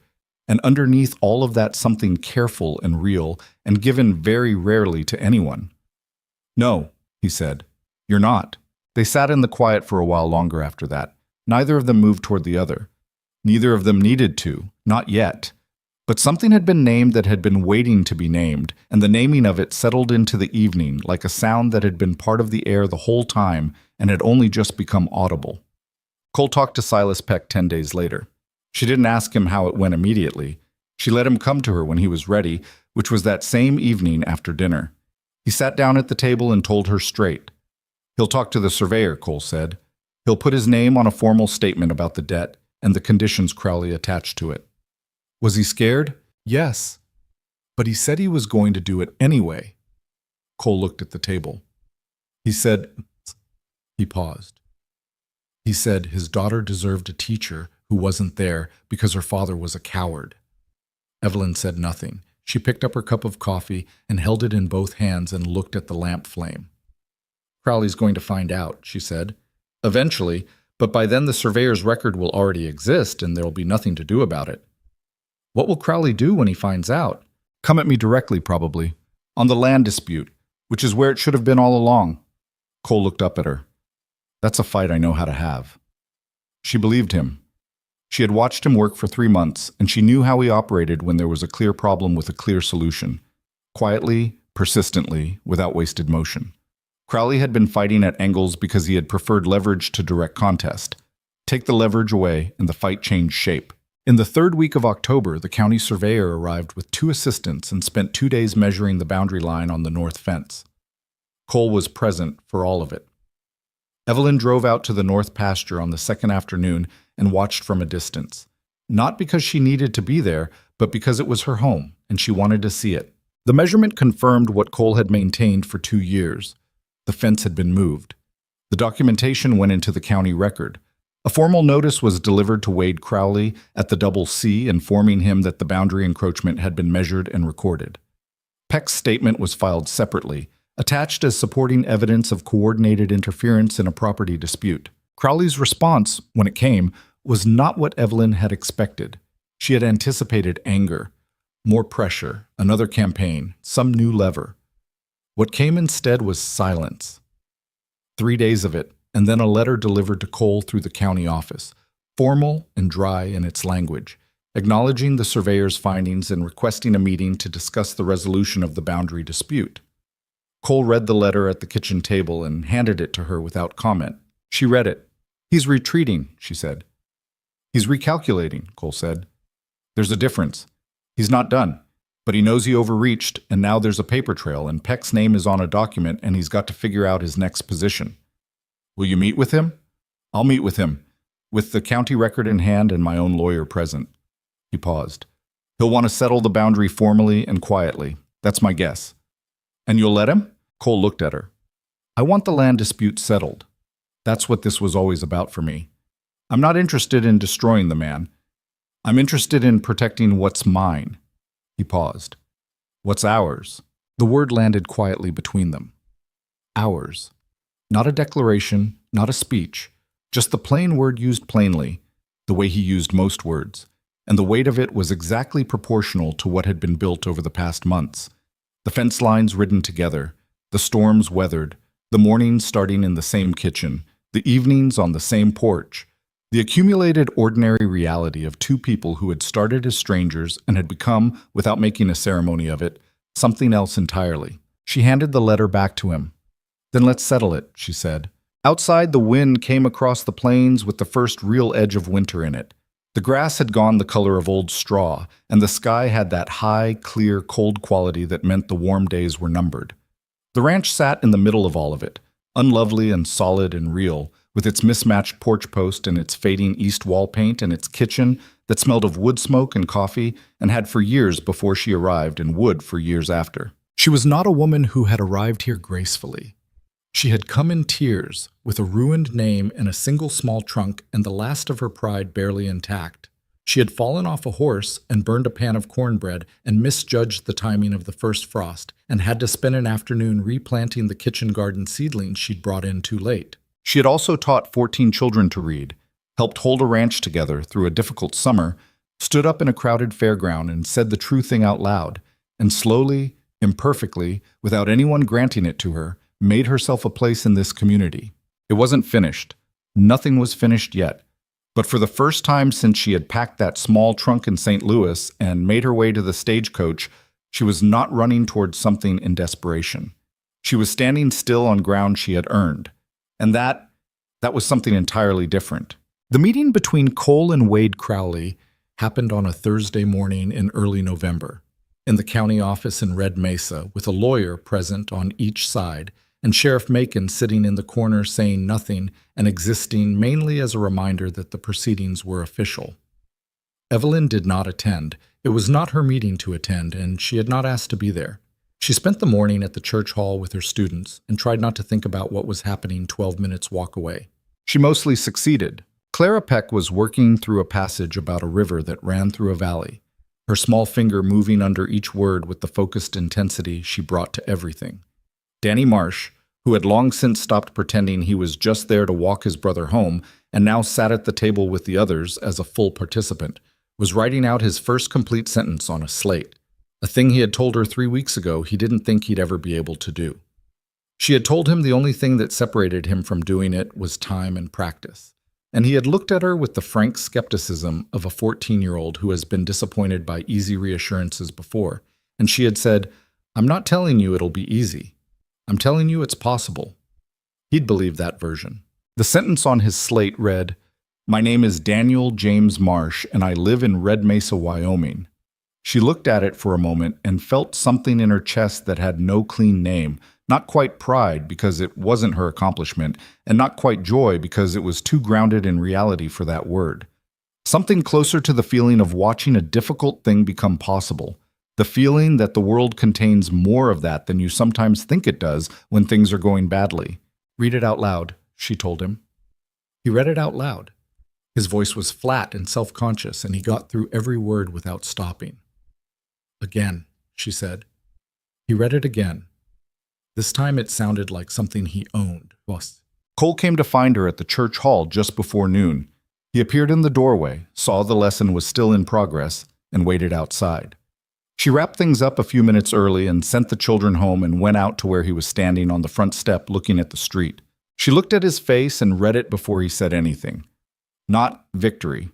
and underneath all of that something careful and real and given very rarely to anyone. No, he said, you're not. They sat in the quiet for a while longer after that. Neither of them moved toward the other. Neither of them needed to, not yet. But something had been named that had been waiting to be named, and the naming of it settled into the evening like a sound that had been part of the air the whole time and had only just become audible. Cole talked to Silas Peck 10 days later. She didn't ask him how it went immediately. She let him come to her when he was ready, which was that same evening after dinner. He sat down at the table and told her straight. He'll talk to the surveyor, Cole said. He'll put his name on a formal statement about the debt and the conditions Crowley attached to it. Was he scared? Yes. But he said he was going to do it anyway. Cole looked at the table. He said, he paused. He said his daughter deserved a teacher who wasn't there because her father was a coward. Evelyn said nothing. She picked up her cup of coffee and held it in both hands and looked at the lamp flame. Crowley's going to find out, she said. Eventually, but by then the surveyor's record will already exist and there'll be nothing to do about it. What will Crowley do when he finds out? Come at me directly, probably. On the land dispute, which is where it should have been all along. Cole looked up at her. That's a fight I know how to have. She believed him. She had watched him work for 3 months, and she knew how he operated when there was a clear problem with a clear solution. Quietly, persistently, without wasted motion. Crowley had been fighting at angles because he had preferred leverage to direct contest. Take the leverage away, and the fight changed shape. In the 3rd week of October, the county surveyor arrived with 2 assistants and spent 2 days measuring the boundary line on the north fence. Cole was present for all of it. Evelyn drove out to the north pasture on the 2nd afternoon and watched from a distance. Not because she needed to be there, but because it was her home, and she wanted to see it. The measurement confirmed what Cole had maintained for 2 years. The fence had been moved. The documentation went into the county record. A formal notice was delivered to Wade Crowley at the Double C, informing him that the boundary encroachment had been measured and recorded. Peck's statement was filed separately, attached as supporting evidence of coordinated interference in a property dispute. Crowley's response, when it came, was not what Evelyn had expected. She had anticipated anger, more pressure, another campaign, some new lever. What came instead was silence. 3 days of it, and then a letter delivered to Cole through the county office, formal and dry in its language, acknowledging the surveyor's findings and requesting a meeting to discuss the resolution of the boundary dispute. Cole read the letter at the kitchen table and handed it to her without comment. She read it. He's retreating, she said. He's recalculating, Cole said. There's a difference. He's not done, but he knows he overreached, and now there's a paper trail, and Peck's name is on a document, and he's got to figure out his next position. Will you meet with him? I'll meet with him, with the county record in hand and my own lawyer present. He paused. He'll want to settle the boundary formally and quietly. That's my guess. And you'll let him? Cole looked at her. I want the land dispute settled. That's what this was always about for me. I'm not interested in destroying the man. I'm interested in protecting what's mine. He paused. What's ours? The word landed quietly between them. Ours. Not a declaration, not a speech, just the plain word used plainly, the way he used most words, and the weight of it was exactly proportional to what had been built over the past months. The fence lines ridden together, the storms weathered, the mornings starting in the same kitchen, the evenings on the same porch, the accumulated ordinary reality of two people who had started as strangers and had become, without making a ceremony of it, something else entirely. She handed the letter back to him. "Then let's settle it," she said. Outside, the wind came across the plains with the first real edge of winter in it. The grass had gone the color of old straw, and the sky had that high, clear, cold quality that meant the warm days were numbered. The ranch sat in the middle of all of it, unlovely and solid and real, with its mismatched porch post and its fading east wall paint and its kitchen that smelled of wood smoke and coffee and had for years before she arrived and would for years after. She was not a woman who had arrived here gracefully. She had come in tears, with a ruined name and a single small trunk and the last of her pride barely intact. She had fallen off a horse and burned a pan of cornbread and misjudged the timing of the first frost and had to spend an afternoon replanting the kitchen garden seedlings she'd brought in too late. She had also taught 14 children to read, helped hold a ranch together through a difficult summer, stood up in a crowded fairground and said the true thing out loud, and slowly, imperfectly, without anyone granting it to her, made herself a place in this community. It wasn't finished. Nothing was finished yet. But for the first time since she had packed that small trunk in St. Louis and made her way to the stagecoach, she was not running towards something in desperation. She was standing still on ground she had earned. And that was something entirely different. The meeting between Cole and Wade Crowley happened on a Thursday morning in early November, in the county office in Red Mesa, with a lawyer present on each side, and Sheriff Macon sitting in the corner saying nothing and existing mainly as a reminder that the proceedings were official. Evelyn did not attend. It was not her meeting to attend, and she had not asked to be there. She spent the morning at the church hall with her students and tried not to think about what was happening 12 minutes walk away. She mostly succeeded. Clara Peck was working through a passage about a river that ran through a valley, her small finger moving under each word with the focused intensity she brought to everything. Danny Marsh, who had long since stopped pretending he was just there to walk his brother home and now sat at the table with the others as a full participant, was writing out his first complete sentence on a slate, a thing he had told her 3 weeks ago he didn't think he'd ever be able to do. She had told him the only thing that separated him from doing it was time and practice, and he had looked at her with the frank skepticism of a 14-year-old who has been disappointed by easy reassurances before, and she had said, "I'm not telling you it'll be easy. I'm telling you it's possible." He'd believed that version. The sentence on his slate read, "My name is Daniel James Marsh, and I live in Red Mesa, Wyoming." She looked at it for a moment and felt something in her chest that had no clean name, not quite pride because it wasn't her accomplishment, and not quite joy because it was too grounded in reality for that word. Something closer to the feeling of watching a difficult thing become possible. The feeling that the world contains more of that than you sometimes think it does when things are going badly. "Read it out loud," she told him. He read it out loud. His voice was flat and self-conscious, and he got through every word without stopping. "Again," she said. He read it again. This time it sounded like something he owned. Cole came to find her at the church hall just before noon. He appeared in the doorway, saw the lesson was still in progress, and waited outside. She wrapped things up a few minutes early and sent the children home and went out to where he was standing on the front step looking at the street. She looked at his face and read it before he said anything. Not victory.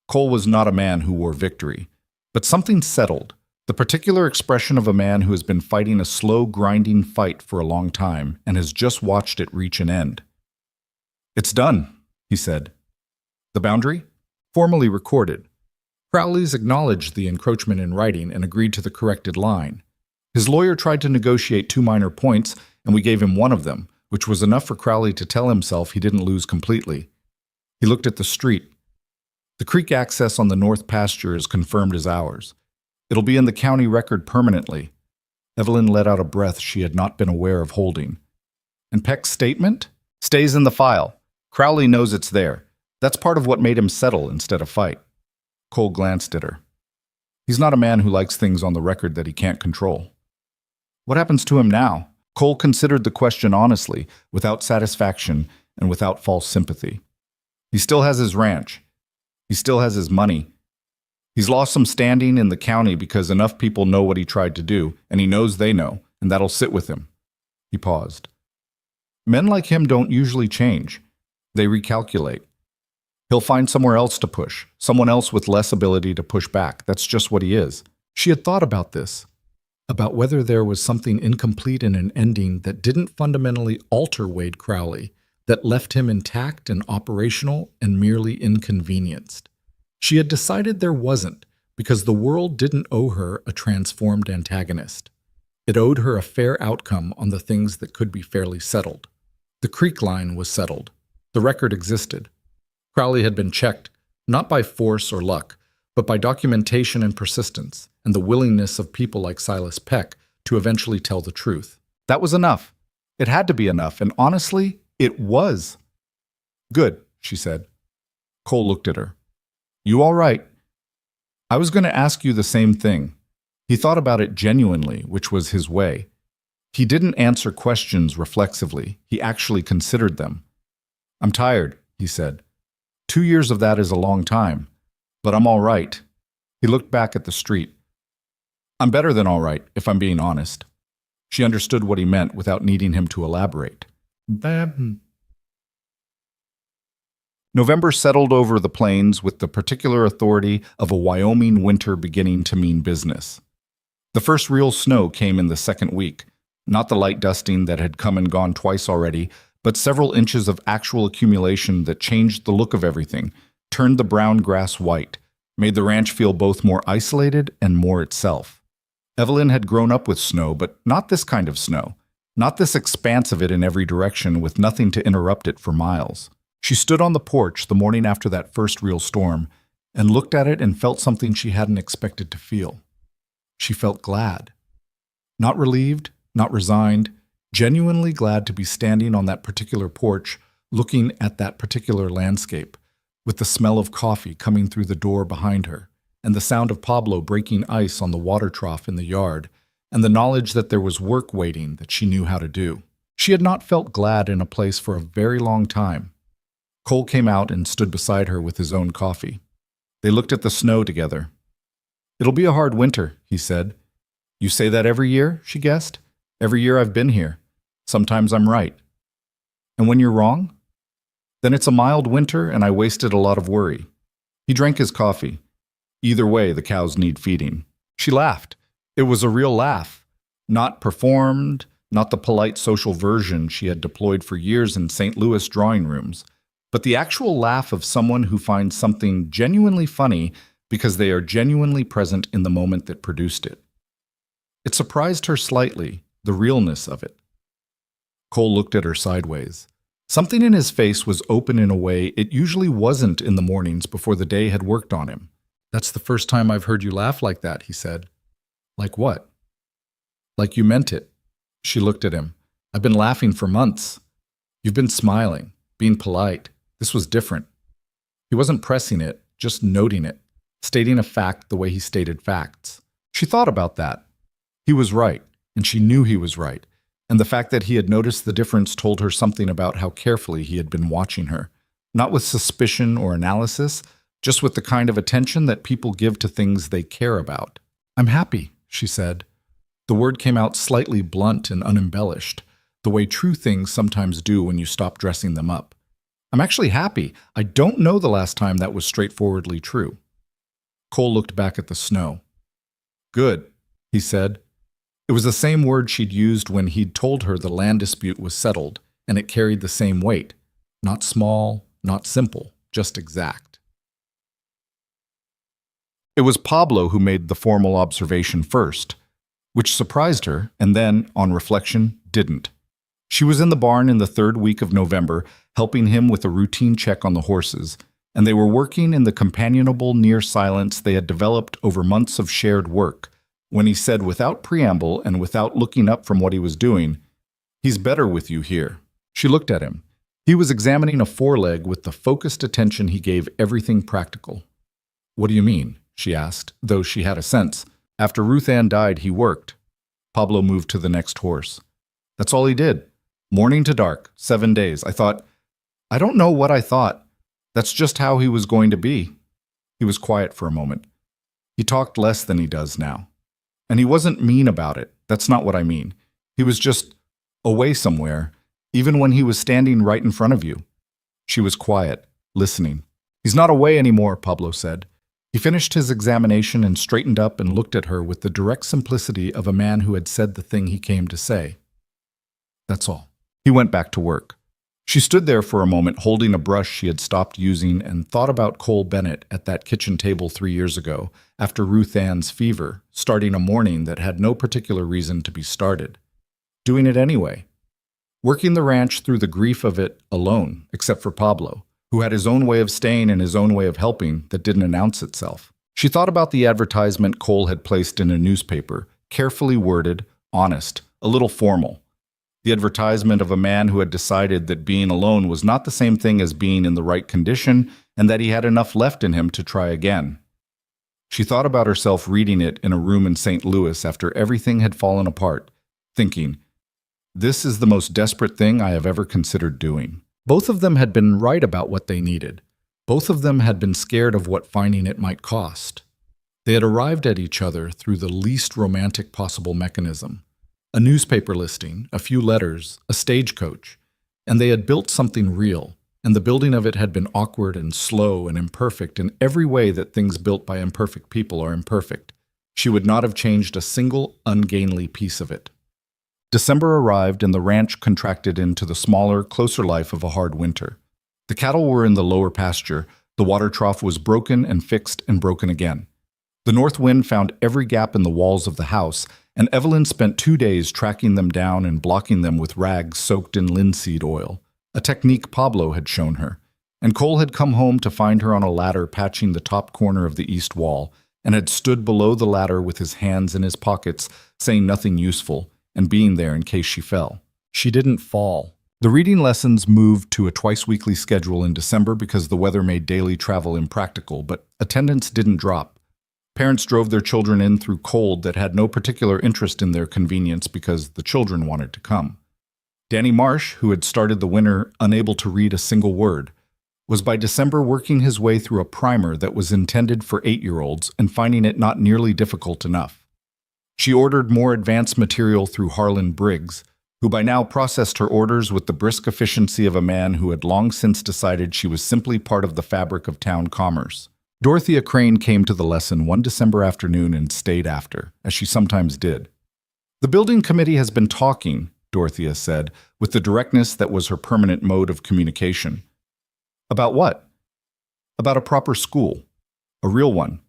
Cole was not a man who wore victory. But something settled. The particular expression of a man who has been fighting a slow, grinding fight for a long time and has just watched it reach an end. "It's done," he said. "The boundary? Formally recorded." Crowley's acknowledged the encroachment in writing and agreed to the corrected line. His lawyer tried to negotiate 2 minor points, and we gave him one of them, which was enough for Crowley to tell himself he didn't lose completely. He looked at the street. The creek access on the north pasture is confirmed as ours. It'll be in the county record permanently. Evelyn let out a breath she had not been aware of holding. "And Peck's statement? Stays in the file. Crowley knows it's there. That's part of what made him settle instead of fight." Cole glanced at her. He's not a man who likes things on the record that he can't control. What happens to him now? Cole considered the question honestly, without satisfaction and without false sympathy. He still has his ranch. He still has his money. He's lost some standing in the county because enough people know what he tried to do, and he knows they know, and that'll sit with him. He paused. Men like him don't usually change. They recalculate. He'll find somewhere else to push, someone else with less ability to push back. That's just what he is. She had thought about this, about whether there was something incomplete in an ending that didn't fundamentally alter Wade Crowley, that left him intact and operational and merely inconvenienced. She had decided there wasn't, because the world didn't owe her a transformed antagonist. It owed her a fair outcome on the things that could be fairly settled. The creek line was settled. The record existed. Crowley had been checked, not by force or luck, but by documentation and persistence, and the willingness of people like Silas Peck to eventually tell the truth. That was enough. It had to be enough, and honestly, it was. Good, she said. Cole looked at her. You all right? I was going to ask you the same thing. He thought about it genuinely, which was his way. He didn't answer questions reflexively. He actually considered them. I'm tired, he said. 2 years of that is a long time, but I'm all right. He looked back at the street. I'm better than all right, if I'm being honest. She understood what he meant without needing him to elaborate. November settled over the plains with the particular authority of a Wyoming winter beginning to mean business. The first real snow came in the second week, not the light dusting that had come and gone twice already, but several inches of actual accumulation that changed the look of everything, turned the brown grass white, made the ranch feel both more isolated and more itself. Evelyn had grown up with snow, but not this kind of snow, not this expanse of it in every direction with nothing to interrupt it for miles. She stood on the porch the morning after that first real storm and looked at it and felt something she hadn't expected to feel. She felt glad. Not relieved, not resigned, genuinely glad to be standing on that particular porch, looking at that particular landscape, with the smell of coffee coming through the door behind her, and the sound of Pablo breaking ice on the water trough in the yard, and the knowledge that there was work waiting that she knew how to do. She had not felt glad in a place for a very long time. Cole came out and stood beside her with his own coffee. They looked at the snow together. It'll be a hard winter, he said. You say that every year, she guessed. Every year I've been here. Sometimes I'm right. And when you're wrong? Then it's a mild winter and I wasted a lot of worry. He drank his coffee. Either way, the cows need feeding. She laughed. It was a real laugh. Not performed, not the polite social version she had deployed for years in St. Louis drawing rooms, but the actual laugh of someone who finds something genuinely funny because they are genuinely present in the moment that produced it. It surprised her slightly, the realness of it. Cole looked at her sideways. Something in his face was open in a way it usually wasn't in the mornings before the day had worked on him. That's the first time I've heard you laugh like that, he said. Like what? Like you meant it. She looked at him. I've been laughing for months. You've been smiling, being polite. This was different. He wasn't pressing it, just noting it, stating a fact the way he stated facts. She thought about that. He was right, and she knew he was right, and the fact that he had noticed the difference told her something about how carefully he had been watching her, not with suspicion or analysis, just with the kind of attention that people give to things they care about. I'm happy, she said. The word came out slightly blunt and unembellished, the way true things sometimes do when you stop dressing them up. I'm actually happy. I don't know the last time that was straightforwardly true. Cole looked back at the snow. Good, he said. It was the same word she'd used when he'd told her the land dispute was settled, and it carried the same weight. Not small, not simple, just exact. It was Pablo who made the formal observation first, which surprised her, and then, on reflection, didn't. She was in the barn in the third week of November, helping him with a routine check on the horses, and they were working in the companionable near silence they had developed over months of shared work, when he said without preamble and without looking up from what he was doing, "He's better with you here." She looked at him. He was examining a foreleg with the focused attention he gave everything practical. "What do you mean?" she asked, though she had a sense. After Ruth Ann died, he worked. Pablo moved to the next horse. That's all he did. Morning to dark, 7 days. I don't know what I thought. That's just how he was going to be. He was quiet for a moment. He talked less than he does now. And he wasn't mean about it. That's not what I mean. He was just away somewhere, even when he was standing right in front of you. She was quiet, listening. He's not away anymore, Pablo said. He finished his examination and straightened up and looked at her with the direct simplicity of a man who had said the thing he came to say. That's all. He went back to work. She stood there for a moment holding a brush she had stopped using and thought about Cole Bennett at that kitchen table 3 years ago, after Ruth Ann's fever, starting a morning that had no particular reason to be started. Doing it anyway. Working the ranch through the grief of it alone, except for Pablo, who had his own way of staying and his own way of helping that didn't announce itself. She thought about the advertisement Cole had placed in a newspaper, carefully worded, honest, a little formal. The advertisement of a man who had decided that being alone was not the same thing as being in the right condition and that he had enough left in him to try again. She thought about herself reading it in a room in St. Louis after everything had fallen apart, thinking, this is the most desperate thing I have ever considered doing. Both of them had been right about what they needed. Both of them had been scared of what finding it might cost. They had arrived at each other through the least romantic possible mechanism. A newspaper listing, a few letters, a stagecoach, and they had built something real, and the building of it had been awkward and slow and imperfect in every way that things built by imperfect people are imperfect. She would not have changed a single ungainly piece of it. December arrived and the ranch contracted into the smaller, closer life of a hard winter. The cattle were in the lower pasture, the water trough was broken and fixed and broken again. The north wind found every gap in the walls of the house, and Evelyn spent 2 days tracking them down and blocking them with rags soaked in linseed oil, a technique Pablo had shown her. And Cole had come home to find her on a ladder patching the top corner of the east wall, and had stood below the ladder with his hands in his pockets, saying nothing useful, and being there in case she fell. She didn't fall. The reading lessons moved to a twice-weekly schedule in December because the weather made daily travel impractical, but attendance didn't drop. Parents drove their children in through cold that had no particular interest in their convenience because the children wanted to come. Danny Marsh, who had started the winter unable to read a single word, was by December working his way through a primer that was intended for 8-year-olds and finding it not nearly difficult enough. She ordered more advanced material through Harlan Briggs, who by now processed her orders with the brisk efficiency of a man who had long since decided she was simply part of the fabric of town commerce. Dorothea Crane came to the lesson one December afternoon and stayed after, as she sometimes did. The building committee has been talking, Dorothea said, with the directness that was her permanent mode of communication. About what? About a proper school. A real one.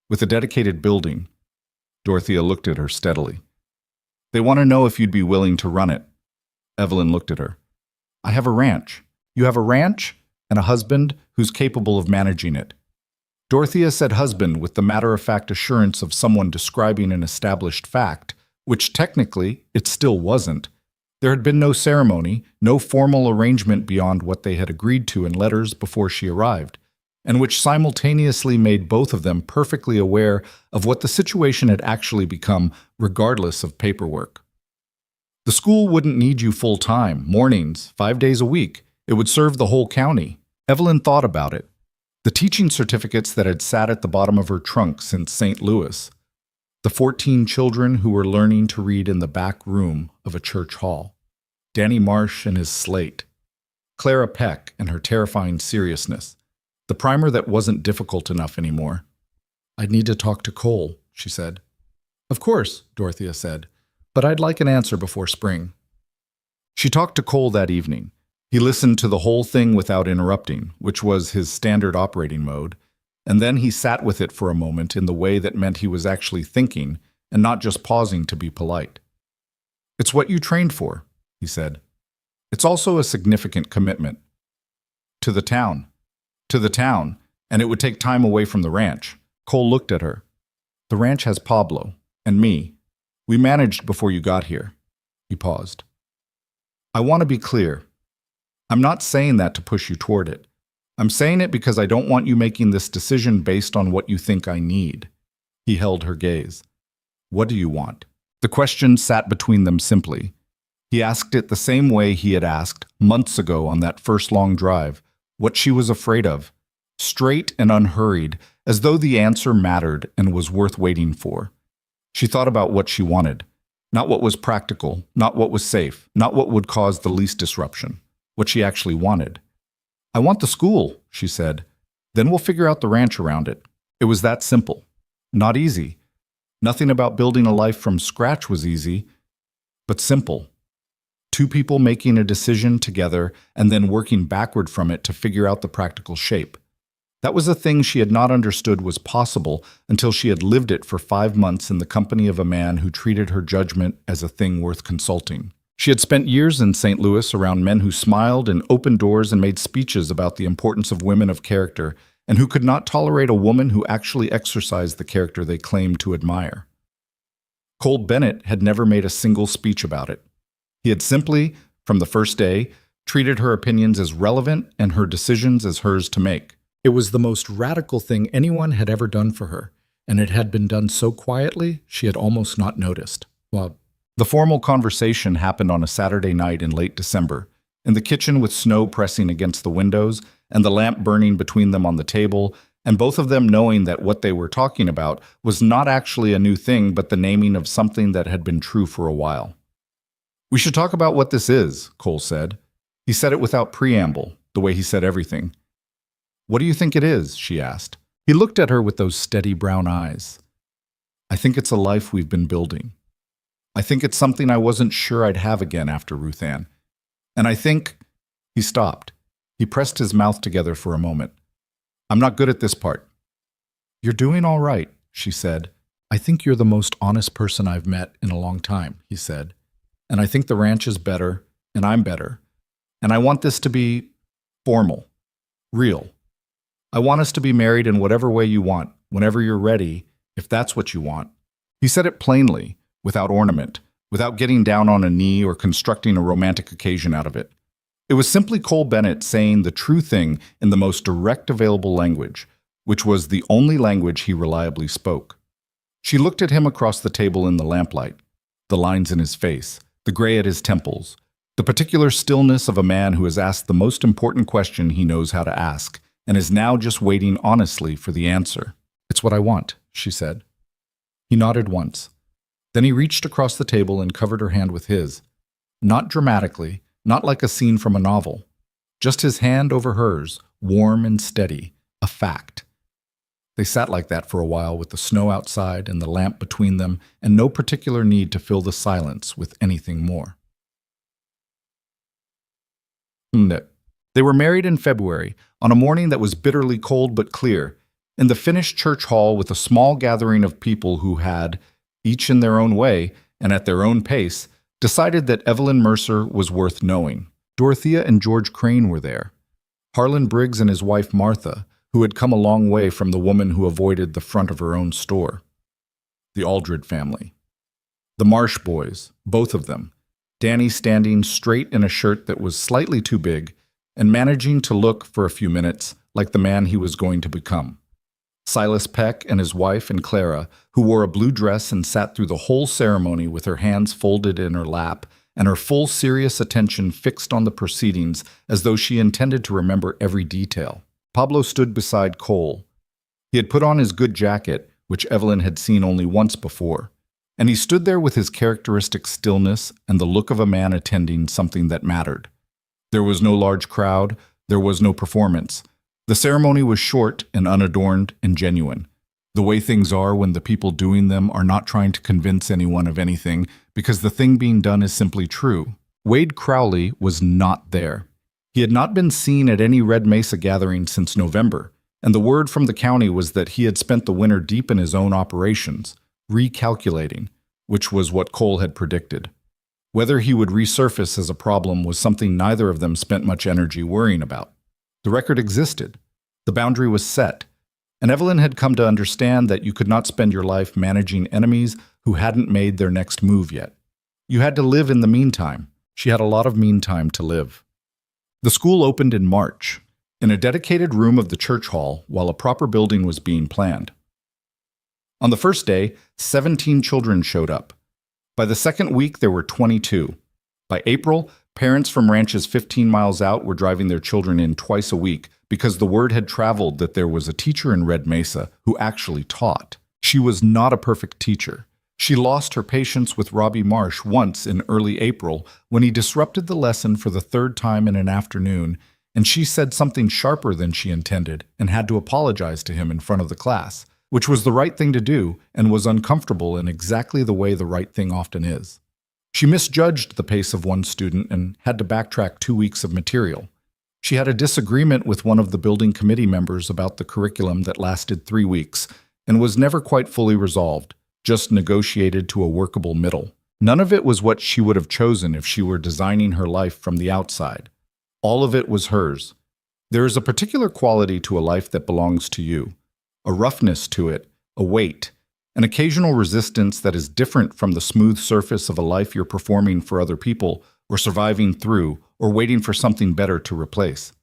With a dedicated building. Dorothea looked at her steadily. They want to know if you'd be willing to run it. Evelyn looked at her. I have a ranch. You have a ranch? And a husband who's capable of managing it. Dorothea said husband with the matter-of-fact assurance of someone describing an established fact, which technically it still wasn't. There had been no ceremony, no formal arrangement beyond what they had agreed to in letters before she arrived, and which simultaneously made both of them perfectly aware of what the situation had actually become, regardless of paperwork. The school wouldn't need you full-time, mornings, 5 days a week. It would serve the whole county. Evelyn thought about it. The teaching certificates that had sat at the bottom of her trunk since St. Louis. The 14 children who were learning to read in the back room of a church hall. Danny Marsh and his slate. Clara Peck and her terrifying seriousness. The primer that wasn't difficult enough anymore. I'd need to talk to Cole, she said. Of course, Dorothea said, but I'd like an answer before spring. She talked to Cole that evening. He listened to the whole thing without interrupting, which was his standard operating mode, and then he sat with it for a moment in the way that meant he was actually thinking and not just pausing to be polite. It's what you trained for, he said. It's also a significant commitment. To the town, and it would take time away from the ranch. Cole looked at her. The ranch has Pablo, and me. We managed before you got here. He paused. I want to be clear. I'm not saying that to push you toward it. I'm saying it because I don't want you making this decision based on what you think I need. He held her gaze. What do you want? The question sat between them simply. He asked it the same way he had asked, months ago on that first long drive, what she was afraid of, straight and unhurried, as though the answer mattered and was worth waiting for. She thought about what she wanted, not what was practical, not what was safe, not what would cause the least disruption, what she actually wanted. "I want the school," she said. "Then we'll figure out the ranch around it." It was that simple. Not easy. Nothing about building a life from scratch was easy, but simple. Two people making a decision together and then working backward from it to figure out the practical shape. That was a thing she had not understood was possible until she had lived it for 5 months in the company of a man who treated her judgment as a thing worth consulting. She had spent years in St. Louis around men who smiled and opened doors and made speeches about the importance of women of character, and who could not tolerate a woman who actually exercised the character they claimed to admire. Cole Bennett had never made a single speech about it. He had simply, from the first day, treated her opinions as relevant and her decisions as hers to make. It was the most radical thing anyone had ever done for her, and it had been done so quietly she had almost not noticed. The formal conversation happened on a Saturday night in late December, in the kitchen with snow pressing against the windows and the lamp burning between them on the table, and both of them knowing that what they were talking about was not actually a new thing but the naming of something that had been true for a while. "We should talk about what this is," Cole said. He said it without preamble, the way he said everything. "What do you think it is?" she asked. He looked at her with those steady brown eyes. "I think it's a life we've been building. I think it's something I wasn't sure I'd have again after Ruth Ann. And I think—" He stopped. He pressed his mouth together for a moment. "I'm not good at this part." "You're doing all right," she said. "I think you're the most honest person I've met in a long time," he said. "And I think the ranch is better, and I'm better. And I want this to be formal, real. I want us to be married in whatever way you want, whenever you're ready, if that's what you want." He said it plainly, without ornament, without getting down on a knee or constructing a romantic occasion out of it. It was simply Cole Bennett saying the true thing in the most direct available language, which was the only language he reliably spoke. She looked at him across the table in the lamplight, the lines in his face, the gray at his temples, the particular stillness of a man who has asked the most important question he knows how to ask, and is now just waiting honestly for the answer. "It's what I want," she said. He nodded once. Then he reached across the table and covered her hand with his. Not dramatically, not like a scene from a novel. Just his hand over hers, warm and steady, a fact. They sat like that for a while with the snow outside and the lamp between them, and no particular need to fill the silence with anything more. They were married in February, on a morning that was bitterly cold but clear, in the finished church hall with a small gathering of people who had, each in their own way and at their own pace, decided that Evelyn Mercer was worth knowing. Dorothea and George Crane were there. Harlan Briggs and his wife Martha, who had come a long way from the woman who avoided the front of her own store. The Aldred family. The Marsh boys, both of them. Danny standing straight in a shirt that was slightly too big and managing to look, for a few minutes, like the man he was going to become. Silas Peck and his wife and Clara, who wore a blue dress and sat through the whole ceremony with her hands folded in her lap and her full serious attention fixed on the proceedings as though she intended to remember every detail. Pablo stood beside Cole. He had put on his good jacket, which Evelyn had seen only once before, and he stood there with his characteristic stillness and the look of a man attending something that mattered. There was no large crowd, there was no performance. The ceremony was short and unadorned and genuine, the way things are when the people doing them are not trying to convince anyone of anything because the thing being done is simply true. Wade Crowley was not there. He had not been seen at any Red Mesa gathering since November, and the word from the county was that he had spent the winter deep in his own operations, recalculating, which was what Cole had predicted. Whether he would resurface as a problem was something neither of them spent much energy worrying about. The record existed. The boundary was set. And Evelyn had come to understand that you could not spend your life managing enemies who hadn't made their next move yet. You had to live in the meantime. She had a lot of meantime to live. The school opened in March, in a dedicated room of the church hall while a proper building was being planned. On the first day, 17 children showed up. By the second week, there were 22. By April, parents from ranches 15 miles out were driving their children in twice a week because the word had traveled that there was a teacher in Red Mesa who actually taught. She was not a perfect teacher. She lost her patience with Robbie Marsh once in early April when he disrupted the lesson for the third time in an afternoon, and she said something sharper than she intended and had to apologize to him in front of the class, which was the right thing to do and was uncomfortable in exactly the way the right thing often is. She misjudged the pace of one student and had to backtrack 2 weeks of material. She had a disagreement with one of the building committee members about the curriculum that lasted 3 weeks and was never quite fully resolved, just negotiated to a workable middle. None of it was what she would have chosen if she were designing her life from the outside. All of it was hers. There is a particular quality to a life that belongs to you, a roughness to it, a weight, an occasional resistance that is different from the smooth surface of a life you're performing for other people or surviving through or waiting for something better to replace.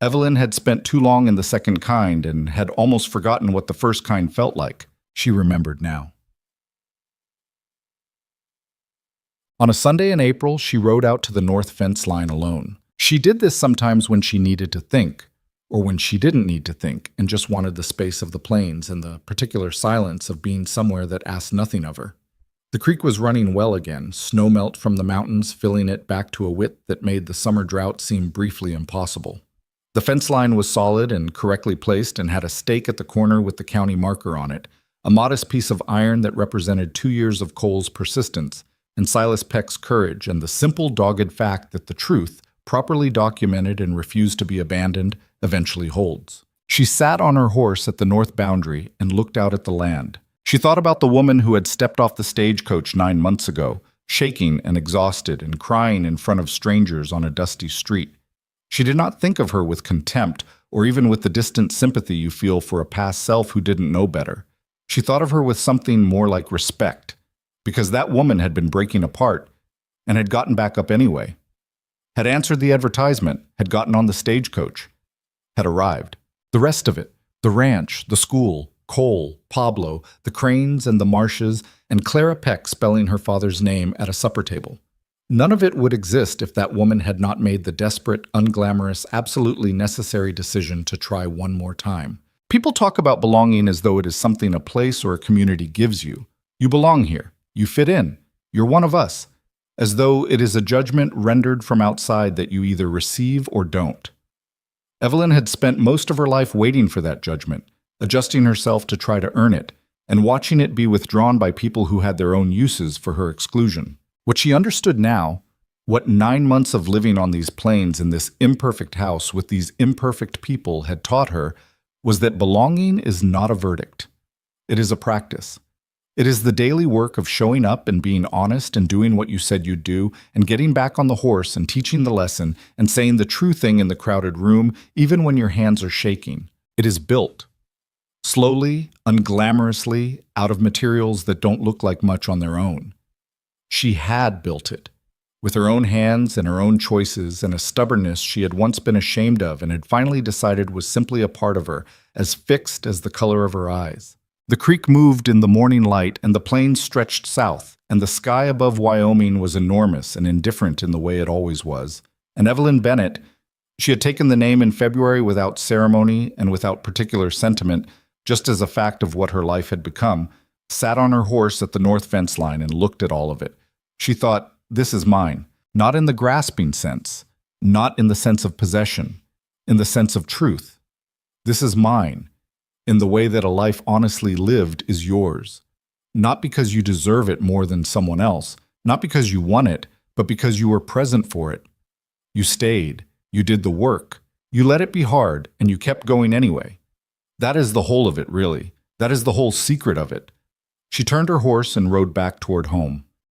Evelyn had spent too long in the second kind and had almost forgotten what the first kind felt like. She remembered now. On a Sunday in April, she rode out to the north fence line alone. She did this sometimes when she needed to think, or when she didn't need to think and just wanted the space of the plains and the particular silence of being somewhere that asked nothing of her. The creek was running well again, snowmelt from the mountains filling it back to a width that made the summer drought seem briefly impossible. The fence line was solid and correctly placed and had a stake at the corner with the county marker on it, a modest piece of iron that represented 2 years of Cole's persistence and Silas Peck's courage and the simple, dogged fact that the truth, properly documented and refused to be abandoned, eventually holds. She sat on her horse at the north boundary and looked out at the land. She thought about the woman who had stepped off the stagecoach 9 months ago, shaking and exhausted and crying in front of strangers on a dusty street. She did not think of her with contempt or even with the distant sympathy you feel for a past self who didn't know better. She thought of her with something more like respect, because that woman had been breaking apart and had gotten back up anyway, had answered the advertisement, had gotten on the stagecoach, had arrived. The rest of it, the ranch, the school, Cole, Pablo, the cranes and the marshes, and Clara Peck spelling her father's name at a supper table. None of it would exist if that woman had not made the desperate, unglamorous, absolutely necessary decision to try one more time. People talk about belonging as though it is something a place or a community gives you. You belong here. You fit in. You're one of us. As though it is a judgment rendered from outside that you either receive or don't. Evelyn had spent most of her life waiting for that judgment, adjusting herself to try to earn it, and watching it be withdrawn by people who had their own uses for her exclusion. What she understood now, what 9 months of living on these plains in this imperfect house with these imperfect people had taught her, was that belonging is not a verdict. It is a practice. It is the daily work of showing up and being honest and doing what you said you'd do and getting back on the horse and teaching the lesson and saying the true thing in the crowded room even when your hands are shaking. It is built. Slowly, unglamorously, out of materials that don't look like much on their own. She had built it, with her own hands and her own choices and a stubbornness she had once been ashamed of and had finally decided was simply a part of her, as fixed as the color of her eyes. The creek moved in the morning light and the plains stretched south, and the sky above Wyoming was enormous and indifferent in the way it always was. And Evelyn Bennett, she had taken the name in February without ceremony and without particular sentiment, just as a fact of what her life had become, sat on her horse at the north fence line and looked at all of it. She thought, this is mine, not in the grasping sense, not in the sense of possession, in the sense of truth. This is mine, in the way that a life honestly lived is yours, not because you deserve it more than someone else, not because you won it, but because you were present for it. You stayed, you did the work, you let it be hard, and you kept going anyway. That is the whole of it, really. That is the whole secret of it. She turned her horse and rode back toward home.